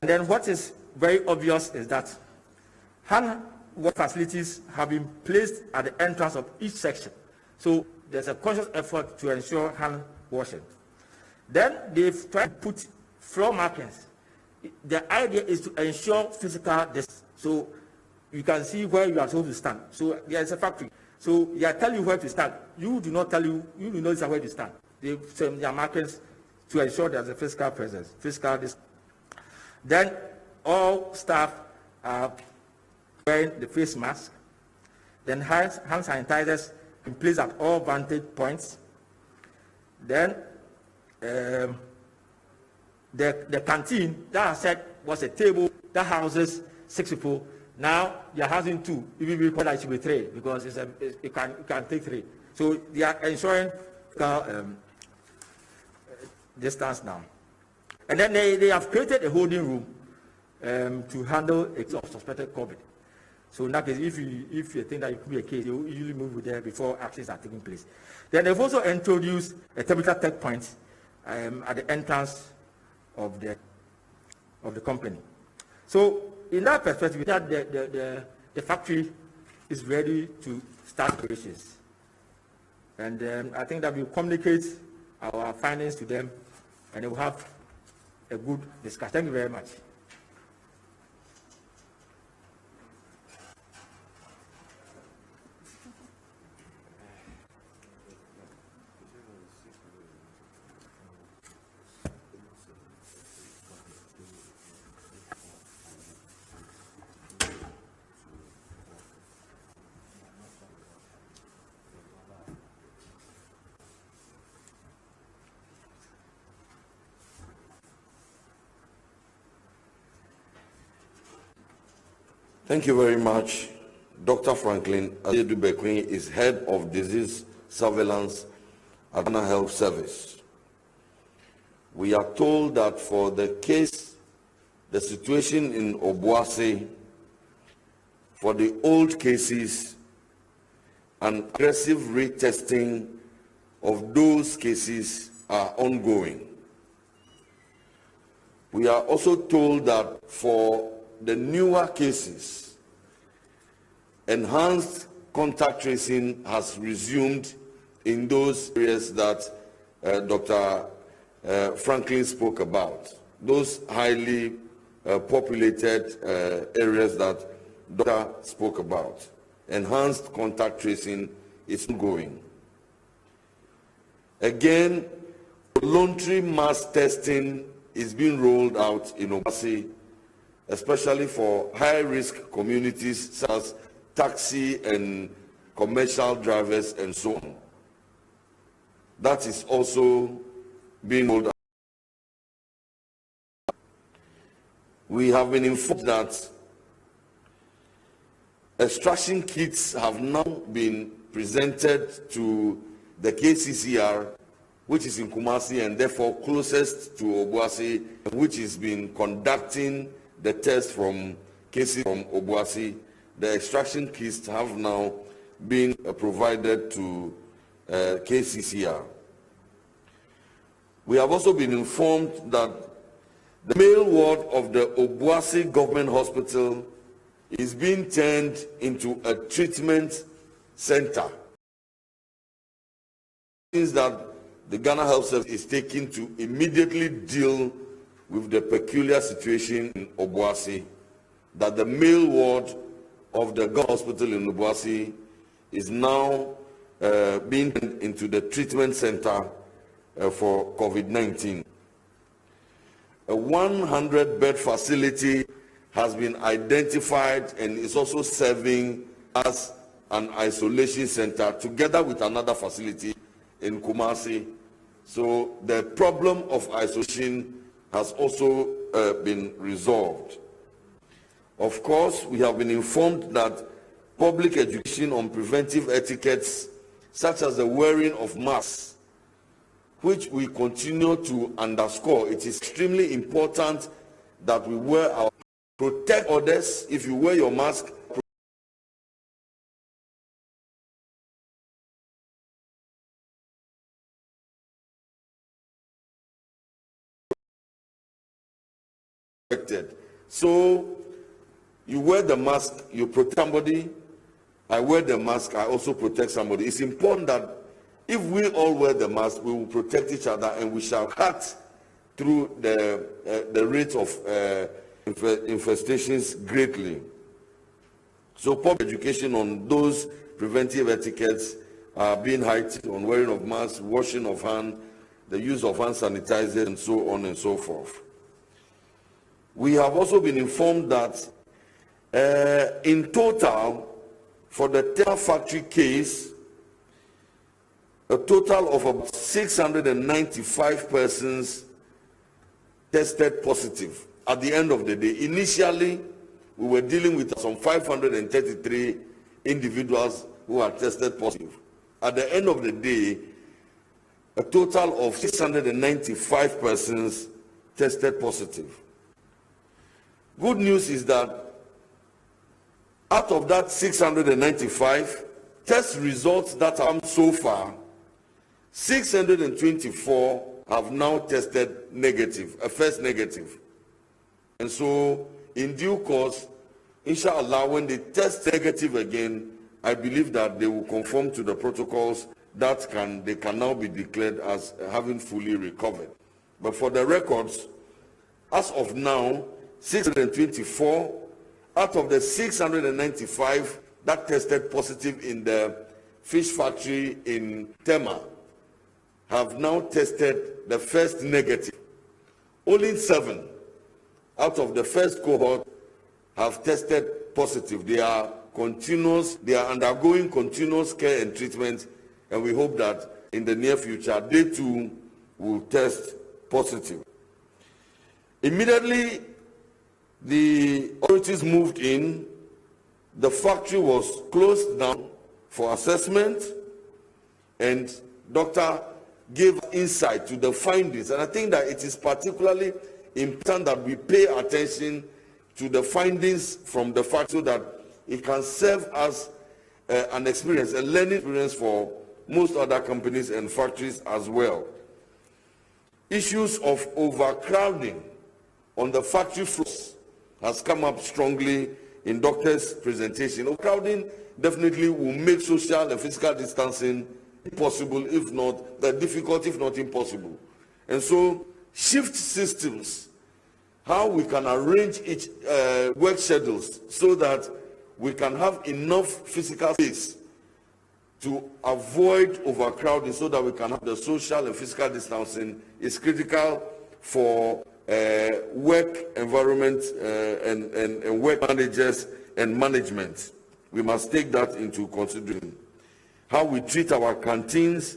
And then what is very obvious is that hand wash facilities have been placed at the entrance of each section. So there's a conscious effort to ensure hand washing. Then they've tried to put floor markings. The idea is to ensure physical distance. So you can see where you are supposed to stand. So there's a factory. So they are telling you where to stand. You do not know where to stand. They send their markings to ensure there's a physical presence, physical distance. Then all staff are wearing the face mask. Then hand sanitizers in place at all vantage points. Then the canteen that I said was a table that houses 6 people. Now they are housing 2. Even before that it should be 3 because it can take 3. So they are ensuring distance now. And then they have created a holding room to handle a case of suspected COVID. So in that case, if you think that it could be a case, you usually move there before actions are taking place. Then they've also introduced a temperature check point at the entrance of the company. So in that perspective, that the factory is ready to start operations. And I think that we communicate our findings to them, and we'll have a good discussion. Thank you very much. Thank you very much. Dr. Franklin Adedubekwin is head of disease surveillance at Ghana Health Service. We are told that for the case, the situation in Obuasi, for the old cases, and aggressive retesting of those cases are ongoing. We are also told that for the newer cases, enhanced contact tracing has resumed in those areas that Dr. Franklin spoke about, those highly populated areas that Dr. spoke about. Enhanced contact tracing is ongoing. Again, voluntary mass testing is being rolled out in Obuasi, especially for high-risk communities such as taxi and commercial drivers and so on. That is also being rolled out. We have been informed that extraction kits have now been presented to the KCCR, which is in Kumasi and therefore closest to Obuasi, which has been conducting the test from cases from Obuasi. The extraction kits have now been provided to KCCR. We have also been informed that the male ward of the Obuasi Government Hospital is being turned into a treatment center. Means that the Ghana Health Service is taking to immediately deal with the peculiar situation in Obuasi, that the male ward of the Government Hospital in Obuasi is now being turned into the treatment center for COVID-19. A 100-bed facility has been identified and is also serving as an isolation center together with another facility in Kumasi. So the problem of isolation has also been resolved. Of course, we have been informed that public education on preventive etiquettes, such as the wearing of masks, which we continue to underscore. It is extremely important that we wear our protect others. If you wear your mask, protected. So you wear the mask, you protect somebody. I wear the mask, I also protect somebody. It's important that if we all wear the mask, we will protect each other and we shall cut through the rate of infestations greatly. So public education on those preventive etiquettes are being heightened on wearing of masks, washing of hands, the use of hand sanitizer, and so on and so forth. We have also been informed that in total, for the Tema factory case, a total of about 695 persons tested positive at the end of the day. Initially, we were dealing with some 533 individuals who are tested positive. At the end of the day, a total of 695 persons tested positive. Good news is that out of that 695 test results that have come so far, 624 have now tested negative, a first negative. And so, in due course, inshallah, when they test negative again, I believe that they will conform to the protocols they can now be declared as having fully recovered. But for the records, as of now, 624 out of the 695 that tested positive in the fish factory in Tema have now tested the first negative. Only 7 out of the first cohort have tested positive. They are undergoing continuous care and treatment, and we hope that in the near future they too will test positive. Immediately the authorities moved in, the factory was closed down for assessment, and doctor gave insight to the findings. And I think that it is particularly important that we pay attention to the findings from the factory so that it can serve as an experience, a learning experience for most other companies and factories as well. Issues of overcrowding on the factory floors has come up strongly in doctors' presentation. Overcrowding definitely will make social and physical distancing impossible, if not difficult, if not impossible. And so shift systems, how we can arrange each work schedules so that we can have enough physical space to avoid overcrowding so that we can have the social and physical distancing is critical for work environment and work managers and management. We must take that into consideration. How we treat our canteens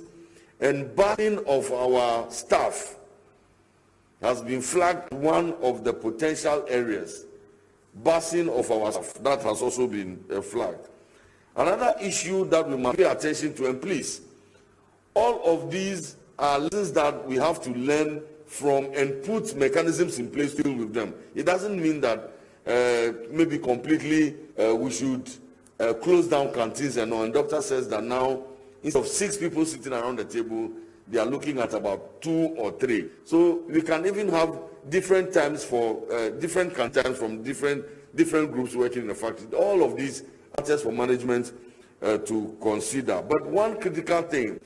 and busing of our staff has been flagged one of the potential areas. Busing of our staff, that has also been flagged. Another issue that we must pay attention to, and please, all of these are lessons that we have to learn from and put mechanisms in place to deal with them. It doesn't mean that maybe completely we should close down canteens and all. And doctor says that now, instead of 6 people sitting around the table, they are looking at about 2 or 3. So we can even have different times for different canteens from different groups working in the factory. All of these are just for management to consider. But one critical thing,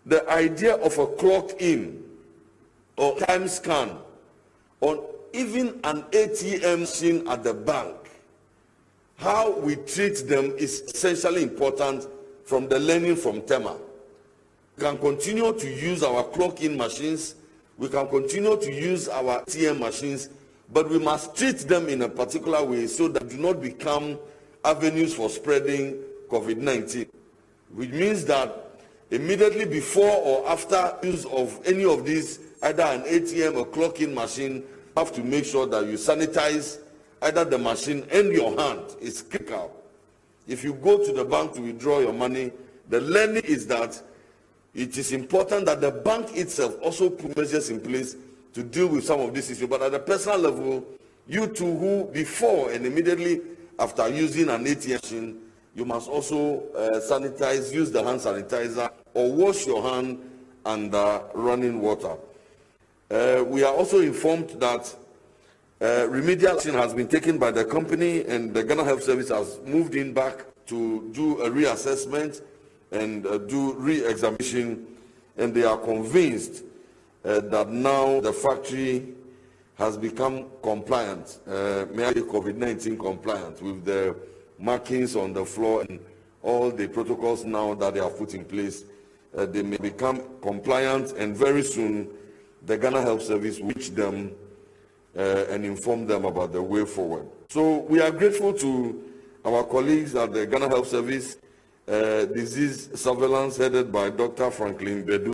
the idea of a clock in or time scan or even an ATM machine at the bank, how we treat them is essentially important from the learning from Tema. We can continue to use our clock-in machines, we can continue to use our ATM machines, but we must treat them in a particular way so that they do not become avenues for spreading COVID-19, which means that immediately before or after use of any of these, either an ATM or clock-in machine, you have to make sure that you sanitize either the machine and your hand. Is critical. If you go to the bank to withdraw your money, the learning is that it is important that the bank itself also put measures in place to deal with some of these issues. But at the personal level, you too, who before and immediately after using an ATM machine, you must also sanitize, use the hand sanitizer, or wash your hand under running water. We are also informed that remedial action has been taken by the company, and the Ghana Health Service has moved in back to do a reassessment and do re-examination, and they are convinced that now the factory has become compliant, COVID-19 compliant, with the markings on the floor and all the protocols now that they have put in place. They may become compliant, and very soon the Ghana Health Service will reach them and inform them about the way forward. So we are grateful to our colleagues at the Ghana Health Service Disease Surveillance, headed by Dr. Franklin Bedu,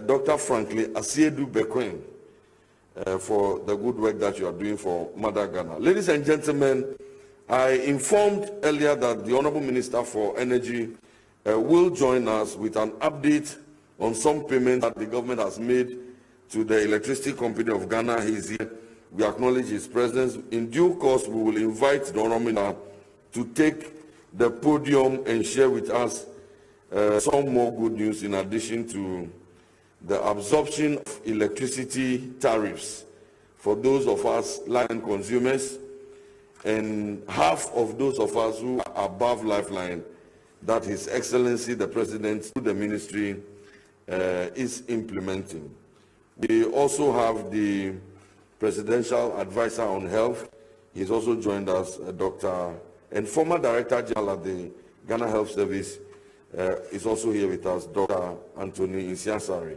Dr. Franklin Asiedu Bequin, for the good work that you are doing for Mother Ghana. Ladies and gentlemen, I informed earlier that the Honorable Minister for Energy will join us with an update on some payments that the government has made to the Electricity Company of Ghana. He is here. We acknowledge his presence. In due course, we will invite the Honorable Minister to take the podium and share with us some more good news in addition to the absorption of electricity tariffs for those of us line consumers, and half of those of us who are above lifeline that His Excellency the President, through the ministry, is implementing. We also have the Presidential Advisor on Health. He's also joined us, Dr. and former Director General at the Ghana Health Service is also here with us, Dr. Anthony Isiasari.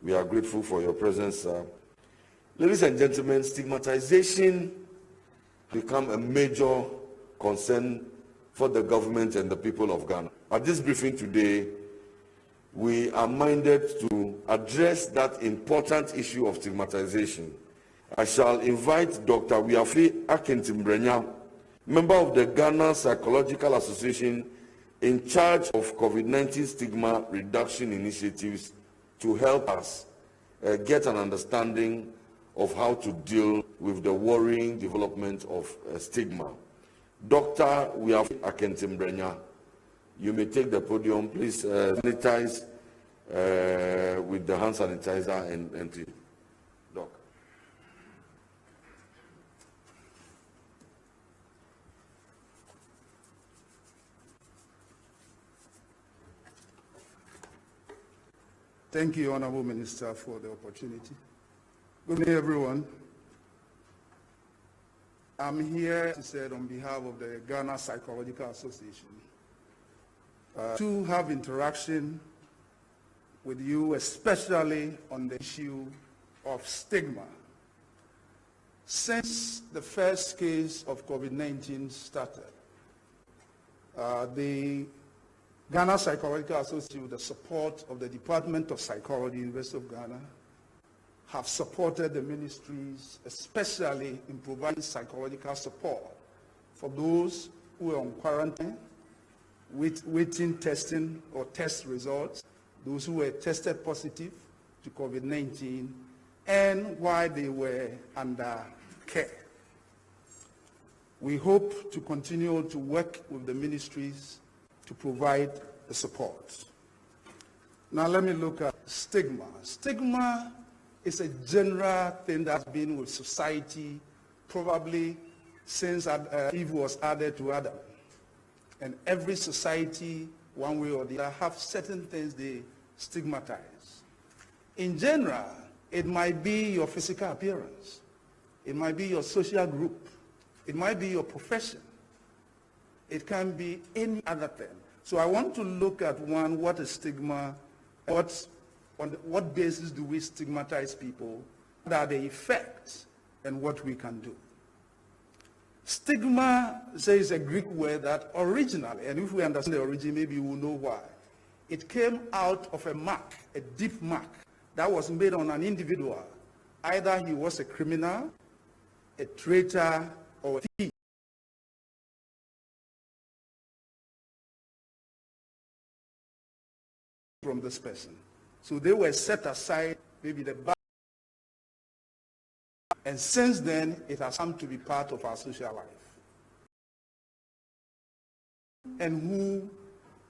We are grateful for your presence. Ladies and gentlemen, stigmatization has become a major concern for the government and the people of Ghana. At this briefing today, we are minded to address that important issue of stigmatization. I shall invite Dr. Wiafi Akintimbrenya, member of the Ghana Psychological Association in charge of COVID-19 stigma reduction initiatives, to help us get an understanding of how to deal with the worrying development of stigma. Dr. Wiafi Akintimbrenya, you may take the podium. Please sanitize with the hand sanitizer and Doc. Thank you, Honorable Minister, for the opportunity. Good morning, everyone. I'm here, as I said, on behalf of the Ghana Psychological Association to have interaction with you, especially on the issue of stigma. Since the first case of COVID-19 started, the Ghana Psychological Association, with the support of the Department of Psychology, University of Ghana, have supported the ministries, especially in providing psychological support for those who are on quarantine, waiting testing or test results, those who were tested positive to COVID-19, and while they were under care. We hope to continue to work with the ministries to provide the support. Now let me look at stigma. Stigma is a general thing that's been with society probably since Eve was added to Adam. And every society, one way or the other, have certain things they stigmatize. In general, it might be your physical appearance. It might be your social group. It might be your profession. It can be any other thing. So I want to look at one, what is stigma, on what basis do we stigmatize people, what are the effects, and what we can do. Stigma, is a Greek word that originally, and if we understand the origin, maybe we'll know why. It came out of a mark, a deep mark, that was made on an individual. Either he was a criminal, a traitor, or a thief. From this person. So they were set aside, maybe the back. And since then, it has come to be part of our social life. And who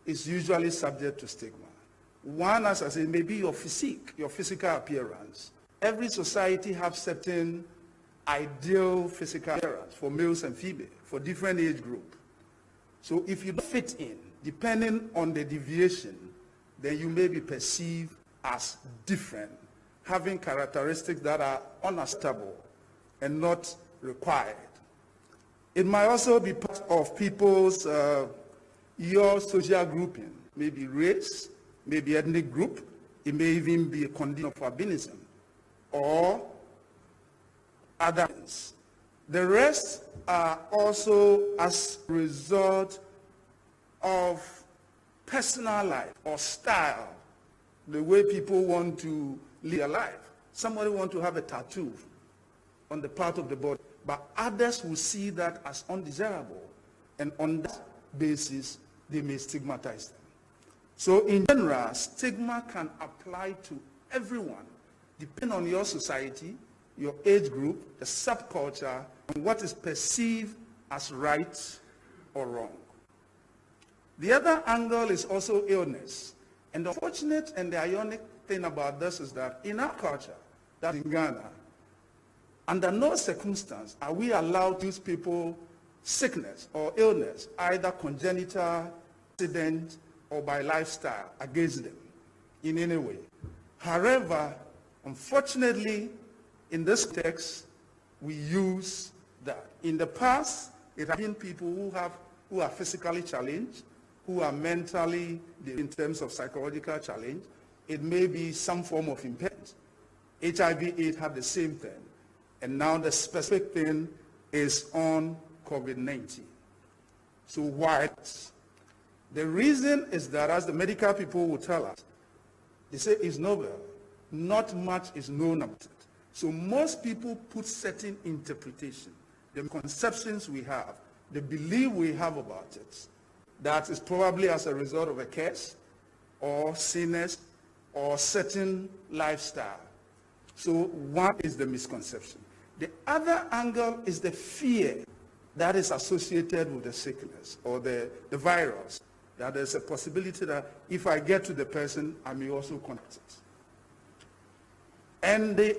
is usually subject to stigma? One, as I said, may be your physique, your physical appearance. Every society has certain ideal physical appearance for males and females, for different age group. So if you don't fit in, depending on the deviation, then you may be perceived as different, having characteristics that are unacceptable and not required. It might also be part of people's, your social grouping, maybe race, maybe ethnic group, it may even be a condition of albinism, or other things. The rest are also as a result of personal life or style, the way people want to live their life. Somebody wants to have a tattoo on the part of the body, but others will see that as undesirable, and on that basis, they may stigmatize them. So in general, stigma can apply to everyone, depending on your society, your age group, the subculture, and what is perceived as right or wrong. The other angle is also illness. And the unfortunate and the ironic thing about this is that in our culture, that in Ghana, under no circumstance are we allowed to use people sickness or illness, either congenital accident or by lifestyle against them in any way. However, unfortunately, in this text, we use that. In the past, it has been people who are physically challenged, who are mentally, in terms of psychological challenge. It may be some form of impairment. HIV/AIDS have the same thing. And now the specific thing is on COVID-19. So why? The reason is that, as the medical people will tell us, they say it's novel. Not much is known about it. So most people put certain interpretation, the conceptions we have, the belief we have about it, that is probably as a result of a curse or sickness or certain lifestyle. So one is the misconception. The other angle is the fear that is associated with the sickness or the virus, that there's a possibility that if I get to the person, I may also contract it. And the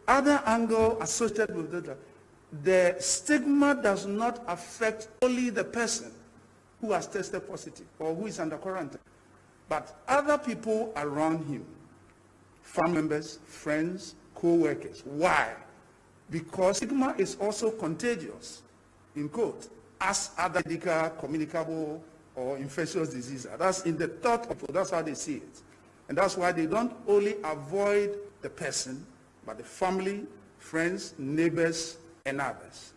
other angle associated with it, the stigma does not affect only the person who has tested positive or who is under quarantine, but other people around him, family members, friends, co-workers. Why? Because stigma is also contagious, in quote, as other medical, communicable, or infectious diseases. That's in the thought of people, that's how they see it. And that's why they don't only avoid the person, but the family, friends, neighbors, and others.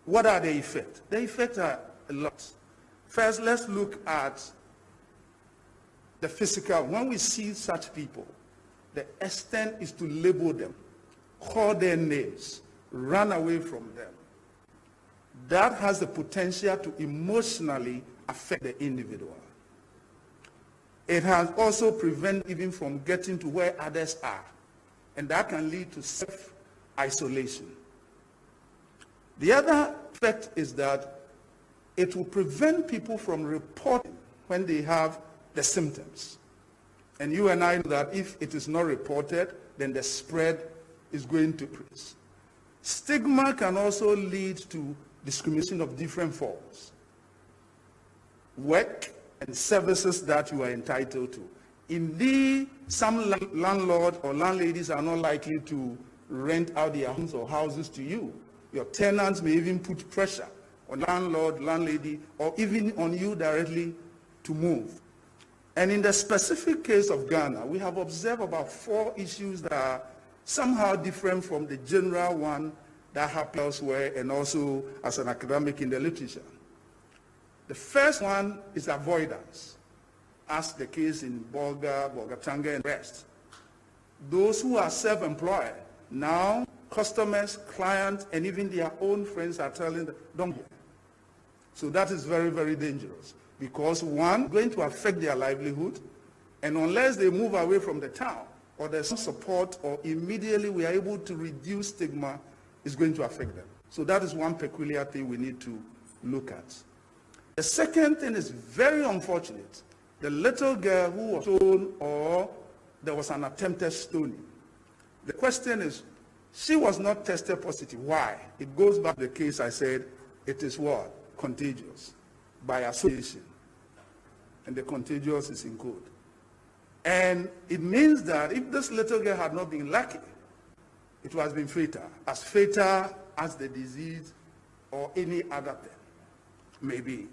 What are the effects? The effects are a lot. First, let's look at the physical. When we see such people, the extent is to label them, call their names, run away from them. That has the potential to emotionally affect the individual. It has also prevented even from getting to where others are, and that can lead to self-isolation. The other effect is that it will prevent people from reporting when they have the symptoms. And you and I know that if it is not reported, then the spread is going to increase. Stigma can also lead to discrimination of different forms. Work and services that you are entitled to. Indeed, some landlords or landladies are not likely to rent out their homes or houses to you. Your tenants may even put pressure on landlord, landlady, or even on you directly to move. And in the specific case of Ghana, we have observed about 4 issues that are somehow different from the general one that happens elsewhere and also as an academic in the literature. The first one is avoidance, as the case in Bolga, Bolgatanga, and the rest. Those who are self-employed, now customers, clients, and even their own friends are telling them, don't go. So that is very, very dangerous because, one, going to affect their livelihood, and unless they move away from the town or there's some support or immediately we are able to reduce stigma, it's going to affect them. So that is one peculiar thing we need to look at. The second thing is very unfortunate. The little girl who was stoned or there was an attempted stoning. The question is, she was not tested positive. Why? It goes back to the case I said, it is what? Contagious. By association. And the contagious is in code. And it means that if this little girl had not been lucky, it would have been fatal as the disease or any other thing may be.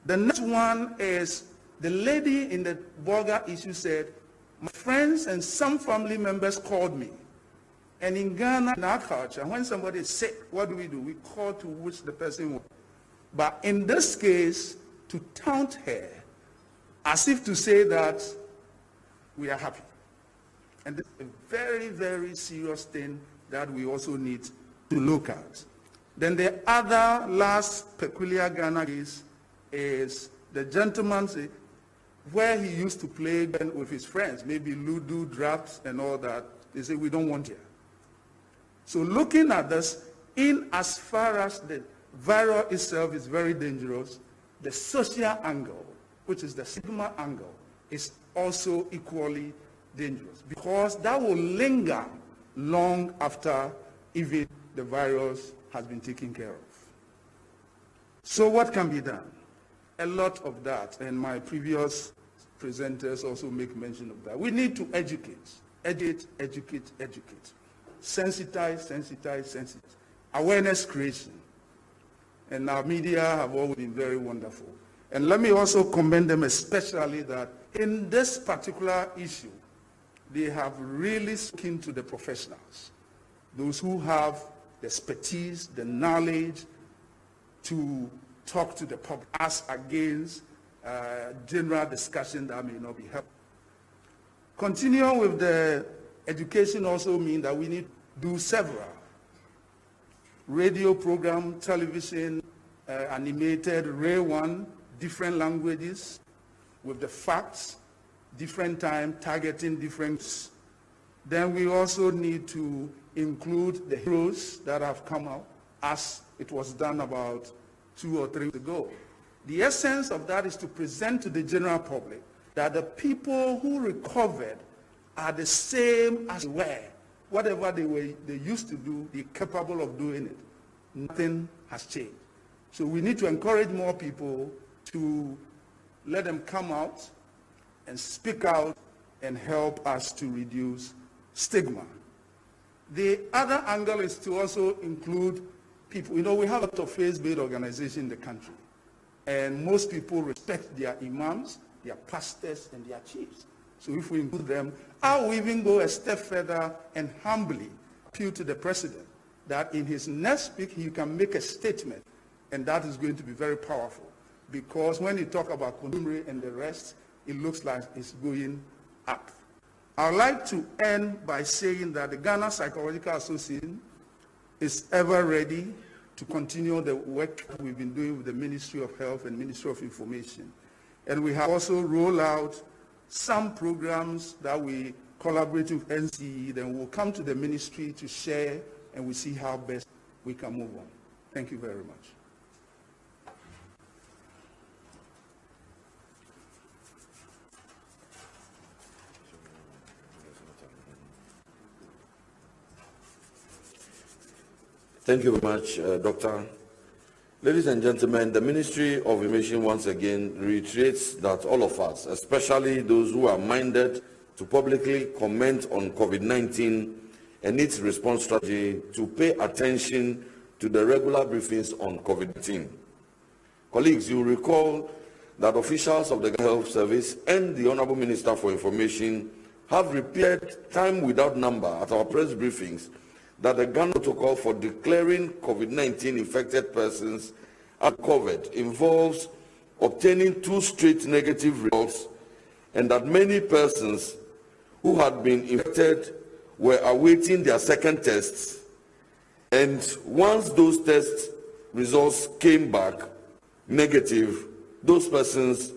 The next one is the lady in the Bolga issue said, my friends and some family members called me. And in Ghana, in our culture, when somebody is sick, what do? We call to which the person was. But in this case, to taunt her, as if to say that we are happy. And this is a very, very serious thing that we also need to look at. Then the other last peculiar Ghana case is the gentleman where he used to play with his friends, maybe Ludo, drafts, and all that. They say, we don't want here. So looking at this, in as far as the virus itself is very dangerous, the social angle, which is the stigma angle, is also equally dangerous because that will linger long after even the virus has been taken care of. So what can be done? a lot of that, and my previous presenters also make mention of that. We need to educate. Sensitize. Awareness creation. And our media have always been very wonderful. And let me also commend them especially that in this particular issue, they have really spoken to the professionals, those who have the expertise, the knowledge to talk to the public as against general discussion that may not be helpful. Continuing with the education also means that we need to do several radio program, television, animated, rare one, different languages, with the facts, different time, targeting different. Then we also need to include the heroes that have come out, as it was done about 2 or 3 years ago. The essence of that is to present to the general public that the people who recovered are the same as they were. Whatever they used to do, they're capable of doing it. Nothing has changed. So we need to encourage more people to let them come out and speak out and help us to reduce stigma. The other angle is to also include people. You know, we have a lot of faith-based organizations in the country, and most people respect their imams, their pastors, and their chiefs. So if we include them, I will even go a step further and humbly appeal to the president that in his next speech he can make a statement, and that is going to be very powerful, because when you talk about consumer and the rest, it looks like it's going up. I'd like to end by saying that the Ghana Psychological Association is ever ready to continue the work we've been doing with the Ministry of Health and Ministry of Information. And we have also rolled out some programs that we collaborate with NCE, then we'll come to the ministry to share, and we see how best we can move on. Thank you very much. Thank you very much, Doctor. Ladies and gentlemen, the Ministry of Information once again reiterates that all of us, especially those who are minded to publicly comment on COVID-19 and its response strategy, to pay attention to the regular briefings on COVID-19. Colleagues, you recall that officials of the Ghana Health Service and the Honorable Minister for Information have repeated time without number at our press briefings that the Ghana protocol for declaring COVID-19 infected persons as COVID involves obtaining 2 straight negative results, and that many persons who had been infected were awaiting their second tests, and once those test results came back negative, those persons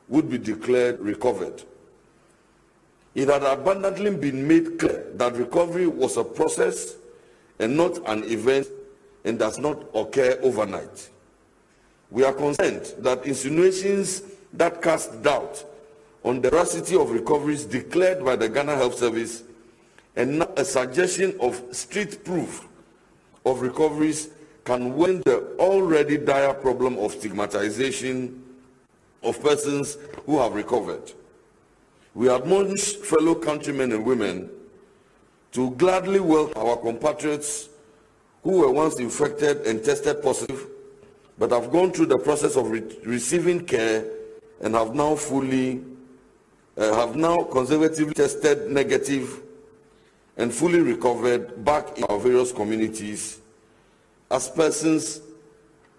would be declared recovered. It had abundantly been made clear that recovery was a process and not an event, and does not occur overnight. We are concerned that insinuations that cast doubt on the veracity of recoveries declared by the Ghana Health Service, and now a suggestion of strict proof of recoveries, can worsen the already dire problem of stigmatization of persons who have recovered. We admonish fellow countrymen and women to gladly welcome our compatriots who were once infected and tested positive, but have gone through the process of receiving care and have now conservatively tested negative and fully recovered back in our various communities as persons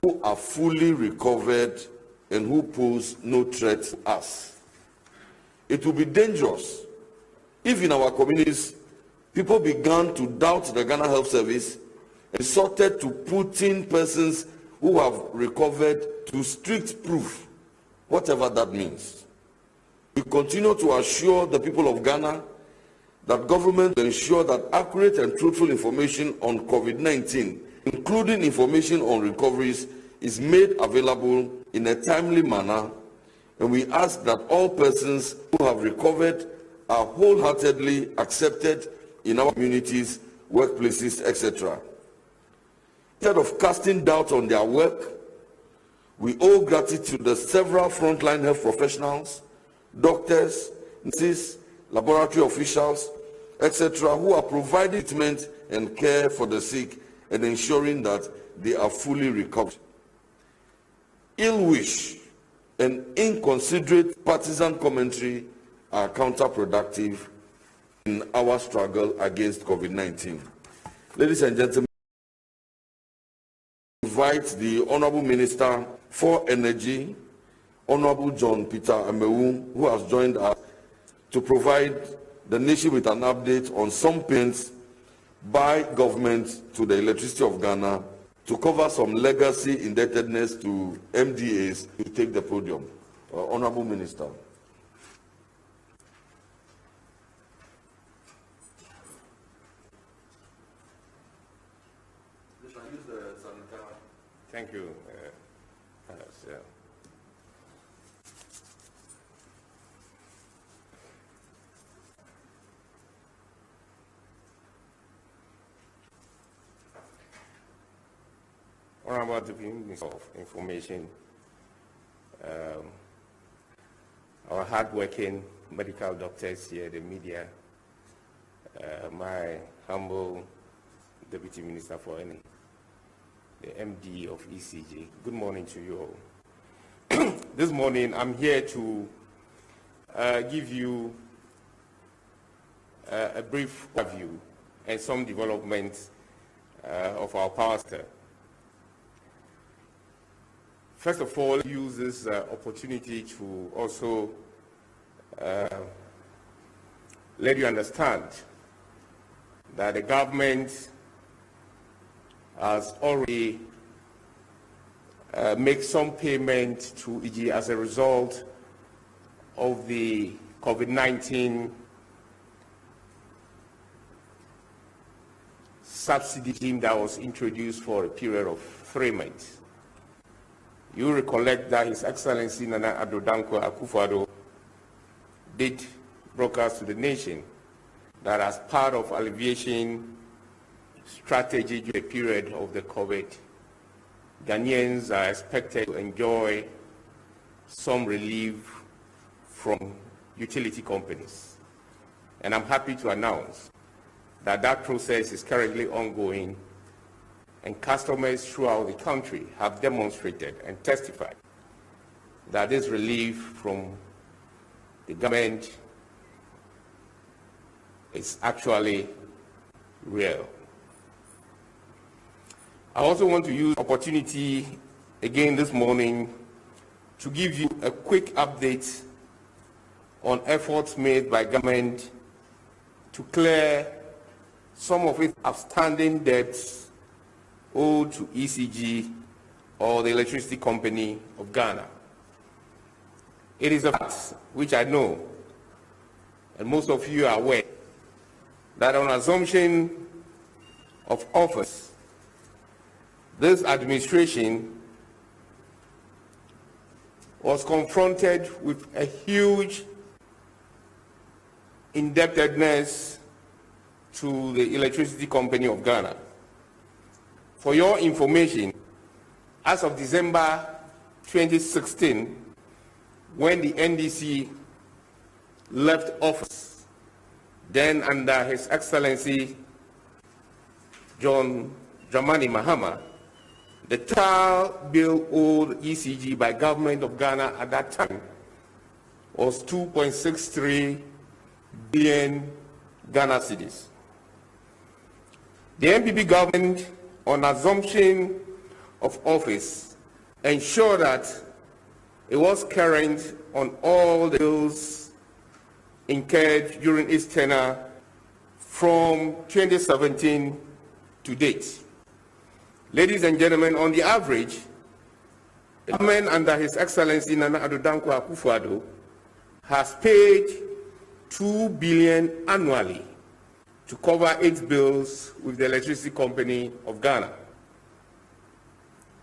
who are fully recovered and who pose no threat to us. It will be dangerous if in our communities people began to doubt the Ghana Health Service and resorted to putting persons who have recovered to strict proof, whatever that means. We continue to assure the people of Ghana that government will ensure that accurate and truthful information on COVID-19, including information on recoveries, is made available in a timely manner, and we ask that all persons who have recovered are wholeheartedly accepted in our communities, workplaces, etc. Instead of casting doubt on their work, We owe gratitude to the several frontline health professionals, doctors, nurses, laboratory officials, etc., who are providing treatment and care for the sick and ensuring that they are fully recovered. Ill wish and inconsiderate partisan commentary are counterproductive in our struggle against COVID-19. Ladies and gentlemen, I invite the Honorable Minister for Energy, Honorable John Peter Amewu, who has joined us to provide the nation with an update on some payments by government to the electricity of Ghana to cover some legacy indebtedness to MDAs to take the podium. Honorable Minister. Thank you. Honorable Deputy Minister of Information, our hard-working medical doctors here, the media, my humble Deputy Minister for Energy, the MD of ECG. Good morning to you all. This morning, I'm here to give you a brief overview and some developments of our power sector. First of all, use this opportunity to also let you understand that the government has already made some payment to EG as a result of the COVID-19 subsidy scheme that was introduced for a period of 3 months. You recollect that His Excellency Nana Addo Dankwa Akufo-Addo did broadcast to the nation that as part of alleviation strategy during the period of the COVID, Ghanaians are expected to enjoy some relief from utility companies. And I'm happy to announce that that process is currently ongoing, and customers throughout the country have demonstrated and testified that this relief from the government is actually real. I also want to use the opportunity again this morning to give you a quick update on efforts made by government to clear some of its outstanding debts owed to ECG, or the Electricity Company of Ghana. It is a fact which I know, and most of you are aware, that on assumption of office, this administration was confronted with a huge indebtedness to the Electricity Company of Ghana. For your information, as of December 2016, when the NDC left office, then under His Excellency John Dramani Mahama, the total bill owed ECG by government of Ghana at that time was 2.63 billion Ghana cedis. The NPP government, on assumption of office, ensured that it was current on all the bills incurred during its tenure from 2017 to date. Ladies and gentlemen, on the average, the government under His Excellency Nana Addo Dankwa Akufo-Addo has paid 2 billion annually to cover its bills with the Electricity Company of Ghana.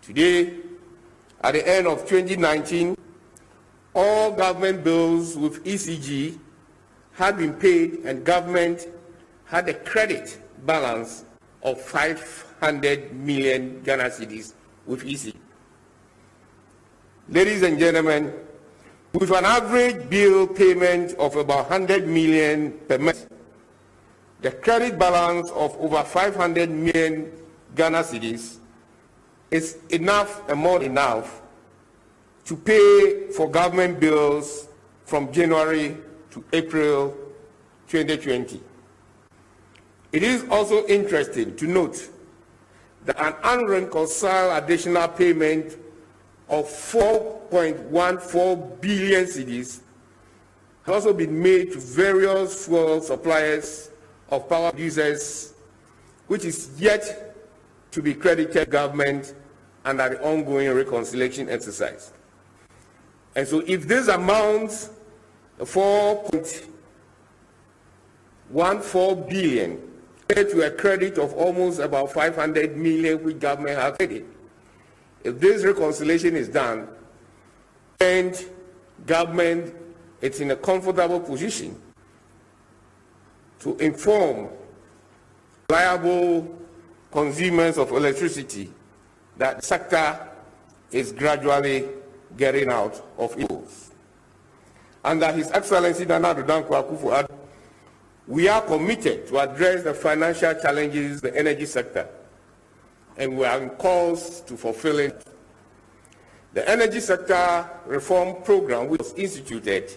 Today, at the end of 2019, all government bills with ECG had been paid, and government had a credit balance of 500 million Ghana cedis with ECG. ladies and gentlemen, with an average bill payment of about 100 million per month, the credit balance of over 500 million Ghana cedis is enough and more than enough to pay for government bills from January to April 2020. It is also interesting to note that an unreconciled additional payment of 4.14 billion cedis has also been made to various fuel suppliers of power producers, which is yet to be credited government under the ongoing reconciliation exercise. And so if this amounts 4.14 billion to a credit of almost about 500 million which government has credited, if this reconciliation is done, and government is in a comfortable position to inform reliable consumers of electricity that the sector is gradually getting out of evils. Under His Excellency Nana Addo Dankwa Akufo-Addo, we are committed to address the financial challenges of the energy sector, and we are on course to fulfill it. The energy sector reform program, which was instituted,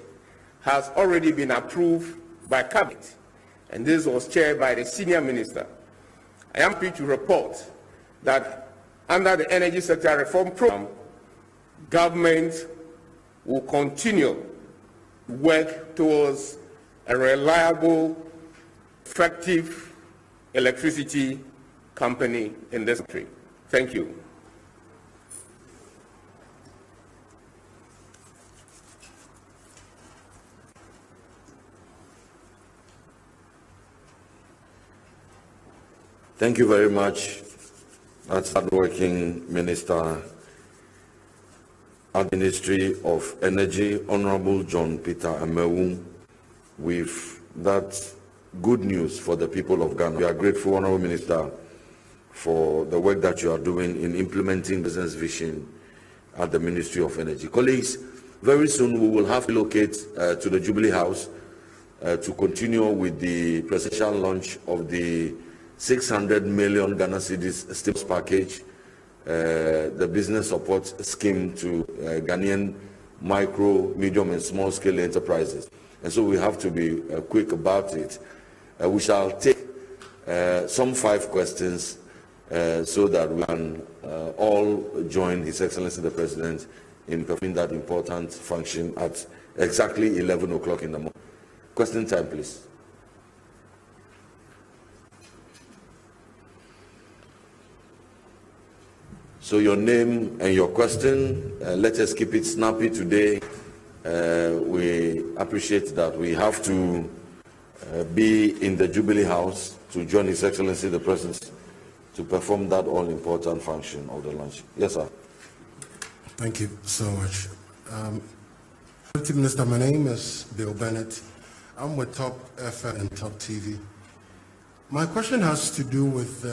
has already been approved by Cabinet, and this was chaired by the senior minister. I am pleased to report that under the energy sector reform program, government will continue to work towards a reliable, effective electricity company in this country. Thank you. Thank you very much. That's hardworking Minister at the Ministry of Energy, Honorable John Peter Amewu, with that good news for the people of Ghana. We are grateful, Honorable Minister, for the work that you are doing in implementing business vision at the Ministry of Energy. Colleagues, very soon we will have to locate to the Jubilee House to continue with the presidential launch of the 600 million Ghana cedis stimulus package, the business support scheme to Ghanaian micro, medium and small scale enterprises. And so we have to be quick about it. We shall take some 5 questions so that we can all join His Excellency the President in performing that important function at exactly 11 o'clock in the morning. Question time, please. So your name and your question, let us keep it snappy today. We appreciate that we have to be in the Jubilee House to join His Excellency the President to perform that all-important function of the lunch. Yes, sir. Thank you so much. Deputy Minister, my name is Bill Bennett. I'm with Top FM and Top TV. My question has to do with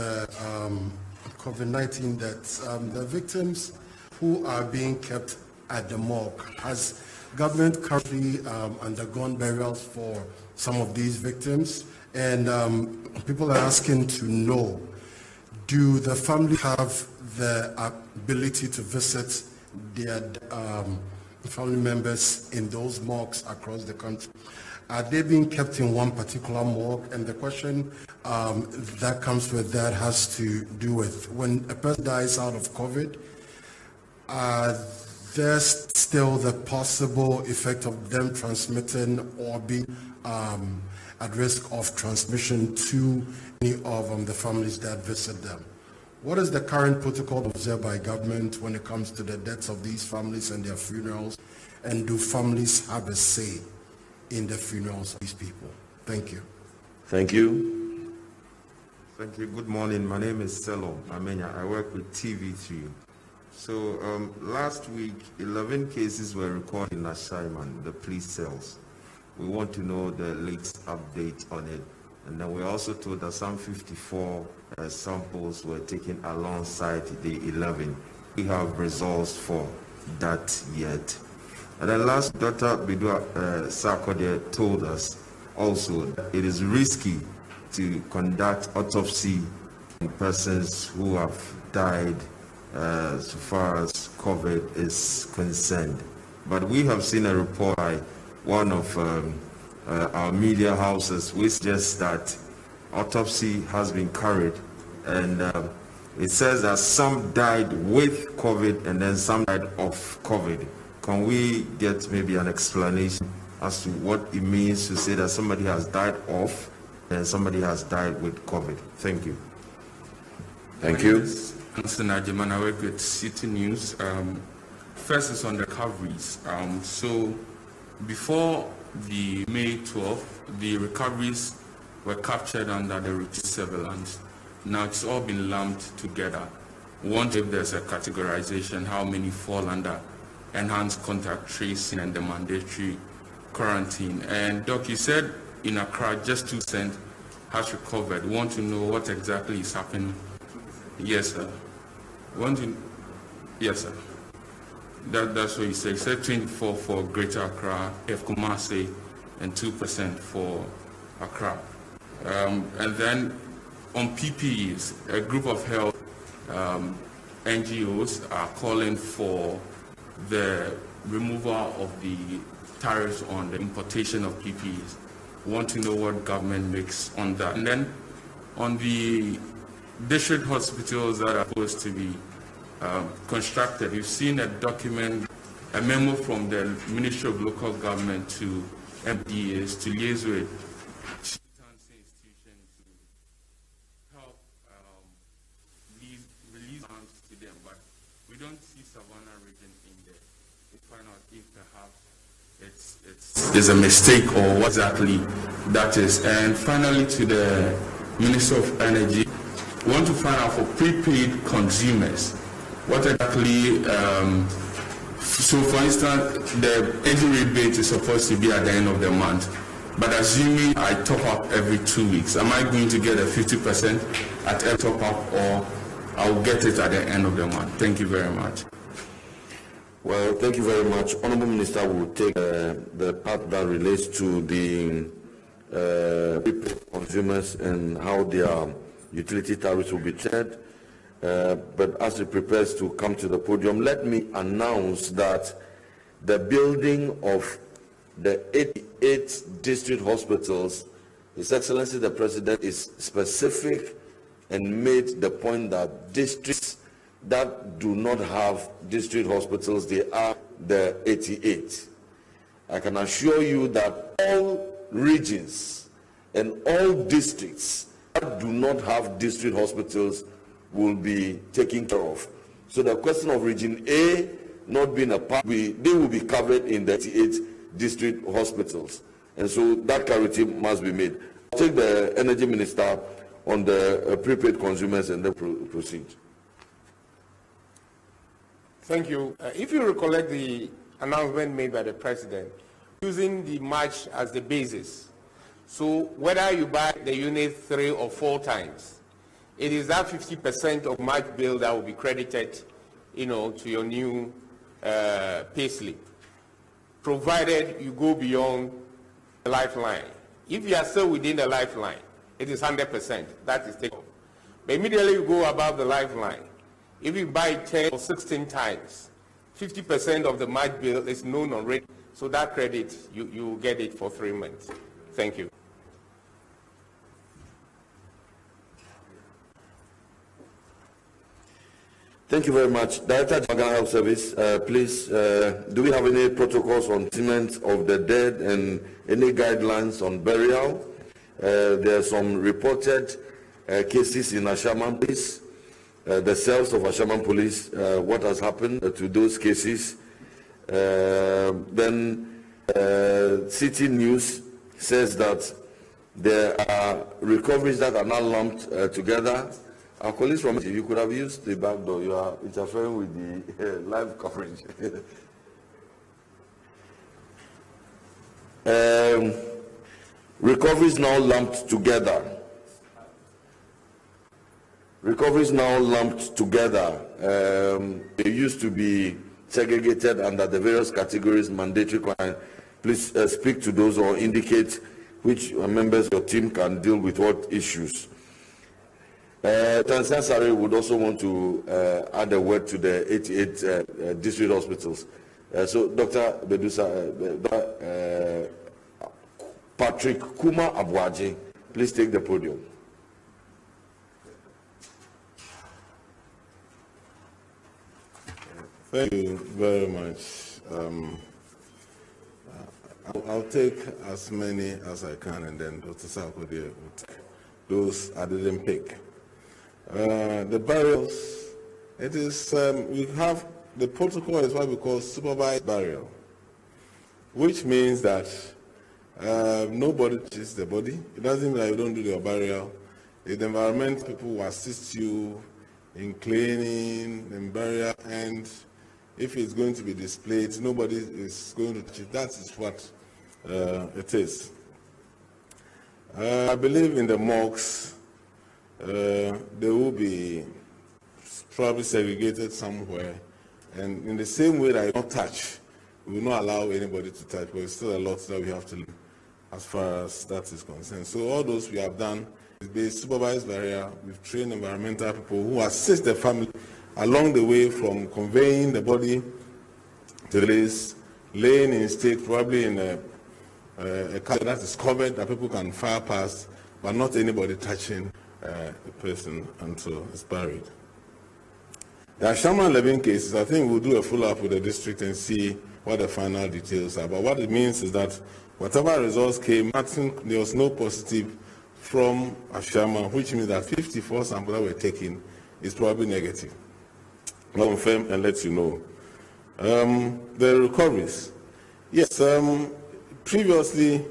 COVID-19 deaths. The victims who are being kept at the morgue. Has government currently undergone burials for some of these victims? And people are asking to know, do the family have the ability to visit their family members in those morgues across the country? Are they being kept in one particular morgue? And the question that comes with that has to do with when a person dies out of COVID, there's still the possible effect of them transmitting or being at risk of transmission to any of the families that visit them. What is the current protocol observed by government when it comes to the deaths of these families and their funerals? And do families have a say in the funerals of these people? Thank you. Thank you. Thank you. Good morning. My name is Selo Amenya. I work with TV3. So last week, 11 cases were recorded in Ashaiman, the police cells. We want to know the latest update on it. And then we also told that some 54 samples were taken alongside the 11. We have results for that yet. And then last, Dr. Bidua Sarkodie told us also that it is risky to conduct autopsy on persons who have died so far as COVID is concerned. But we have seen a report by one of our media houses which suggests that autopsy has been carried, and it says that some died with COVID and then some died of COVID. Can we get maybe an explanation as to what it means to say that somebody has died of and somebody has died with COVID? Thank you. Thank you. Mr. Najiman, I work with City News. First is on the recoveries. So before the May 12th, the recoveries were captured under the routine surveillance. Now it's all been lumped together. Wonder if there's a categorization, how many fall under enhanced contact tracing and the mandatory quarantine. And Doc, you said in Accra just 2% has recovered. Want to know what exactly is happening? Yes, sir. Yes, sir. That's what you said. You said 24 for Greater Accra, F. Kumasi, and 2% for Accra. And then on PPEs, a group of health NGOs are calling for the removal of the tariffs on the importation of PPEs. Want to know what government makes on that. And then on the district hospitals that are supposed to be constructed, we've seen a document, a memo from the Ministry of Local Government to MDAs to liaise with institutions to help release funds to them, but we don't see Savannah region in there. We find out if perhaps it's a mistake or what exactly that is. And finally, to the Minister of Energy, we want to find out for prepaid consumers what exactly. So, for instance, the energy rebate is supposed to be at the end of the month, but assuming I top up every 2 weeks, am I going to get a 50% at every top up, or I'll get it at the end of the month? Thank you very much. Well, thank you very much. Honourable Minister will take the part that relates to the prepaid consumers and how their utility tariffs will be treated. But as he prepares to come to the podium, let me announce that the building of the 88 district hospitals, His Excellency the President is specific and made the point that districts that do not have district hospitals, they are the 88. I can assure you that all regions and all districts that do not have district hospitals will be taken care of. So the question of Region A not being a part, they will be covered in the 88 district hospitals. And so that clarity must be made. I'll take the Energy Minister on the prepaid consumers and then proceed. Thank you. If you recollect the announcement made by the President, using the March as the basis, so whether you buy the unit 3 or 4 times, it is that 50% of March bill that will be credited, to your new payslip, provided you go beyond the lifeline. If you are still within the lifeline, it is 100%. That is taken off. But immediately you go above the lifeline. If you buy 10 or 16 times, 50% of the March bill is known already. So that credit, you get it for 3 months. Thank you. Thank you very much. Director of Ghana Health Service, please, do we have any protocols on treatment of the dead and any guidelines on burial? There are some reported cases in Ashaman Police, the cells of Ashaman Police, what has happened to those cases. Then City News says that there are recoveries that are now lumped together. Our colleagues from you could have used the back door. You are interfering with the live coverage. Recoveries now lumped together. Recoveries now lumped together. It used to be segregated under the various categories mandatory crime. Please speak to those or indicate which members of your team can deal with what issues. Tansasari would also want to add a word to the 88 district hospitals. So, Dr. Bedusa, Patrick Kuma Abuaji, please take the podium. Thank you very much. I'll take as many as I can, and then Dr. Sarkodie will take those I didn't pick. The burials, it is, we have, the protocol is what we call supervised burial, which means that nobody touches the body. It doesn't mean that you don't do your burial. The environment people will assist you in cleaning and burial, and if it's going to be displayed, nobody is going to touch it. That is what it is. I believe in the morgues. They will be probably segregated somewhere, and in the same way that you don't touch, we will not allow anybody to touch, but it's still a lot that we have to do as far as that is concerned. So all those we have done is based supervised burial. We've trained environmental people who assist the family along the way from conveying the body to the place, laying in state, probably in a car that is covered that people can fire past, but not anybody touching the person until it's buried. The Ashama 11 cases, I think we'll do a follow-up with the district and see what the final details are. But what it means is that whatever results came, there was no positive from Ashama, which means that 54 samples that were taken is probably negative. I'll confirm and let you know. The recoveries. Yes, previously,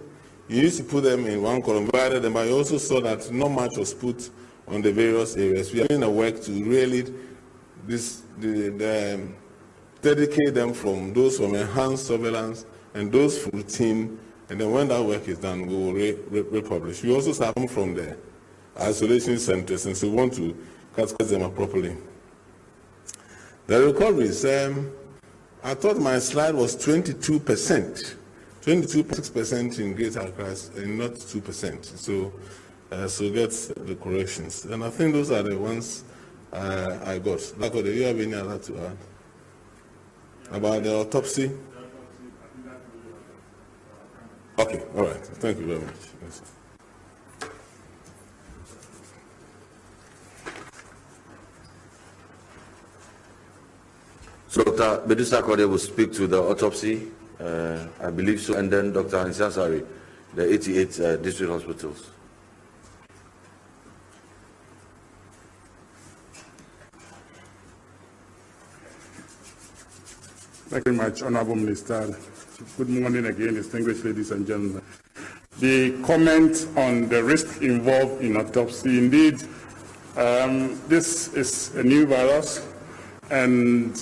you used to put them in one column, but I also saw that not much was put on the various areas. We are doing a work to really dedicate them from those from enhanced surveillance and those from routine, and then when that work is done, we will republish. We also start from the isolation centers, and so we want to categorize them up properly. The recoveries, I thought my slide was 22%. 22.6% in Greater Accra and not 2%. So get the corrections. And I think those are the ones I got. Lako, do you have any other to add? About the autopsy? Okay, all right. Thank you very much. Yes. So Dr. Bedusa Kode will speak to the autopsy. I believe so, and then Dr. Ansasari, the 88 district hospitals. Thank you very much, Honorable Minister. Good morning again, distinguished ladies and gentlemen. The comment on the risk involved in autopsy, indeed, this is a new virus, and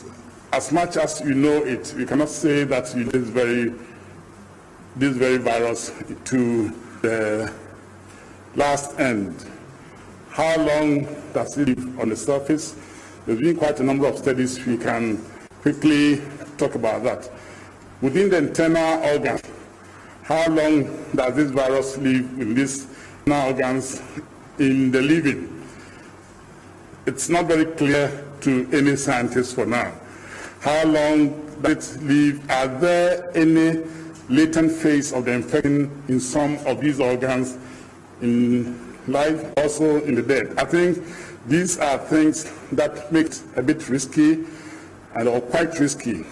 as much as you know it, we cannot say that you this very virus to the last end. How long does it live on the surface? There's been quite a number of studies. We can quickly talk about that. Within the internal organs, how long does this virus live in these internal organs in the living? It's not very clear to any scientist for now. How long does it live? Are there any latent phase of the infection in some of these organs in life, also in the dead? I think these are things that make it a bit risky or quite risky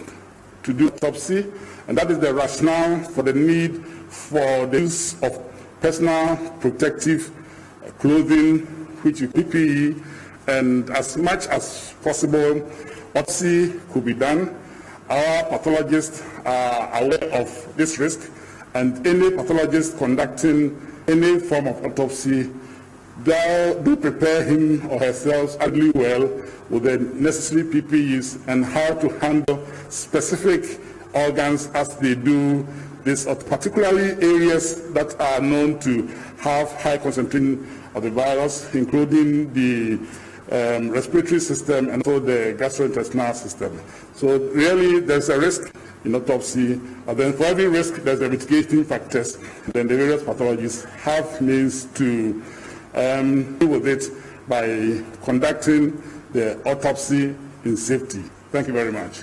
to do autopsy, and that is the rationale for the need for the use of personal protective clothing, which is PPE, and as much as possible, autopsy could be done. Our pathologists are aware of this risk, and any pathologist conducting any form of autopsy do prepare him or herself really well with the necessary PPEs and how to handle specific organs as they do this, particularly areas that are known to have high concentration of the virus, including the respiratory system and also the gastrointestinal system. So really there's a risk in autopsy, and then for every risk there's the mitigating factors. Then the various pathologists have means to deal with it by conducting the autopsy in safety. Thank you very much.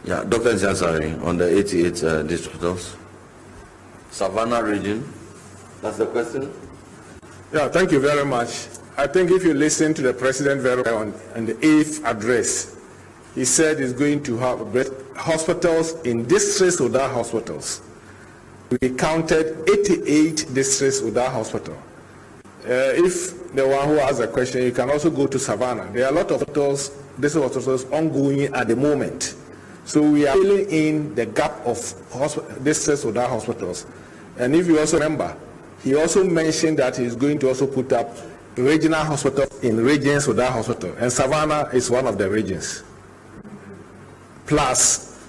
Yeah, Dr. Nsiansari, on the 88 district hospitals. Savannah region, that's the question? Yeah, thank you very much. I think if you listen to the President very well on the 8th address, he said he's going to have hospitals in districts without hospitals. We counted 88 districts without hospital. If the one who has a question, you can also go to Savannah. There are a lot of hospitals, district hospitals ongoing at the moment. So we are filling in the gap of districts without hospitals. And if you also remember, he also mentioned that he's going to also put up regional hospitals in regions without hospital. And Savannah is one of the regions. Plus,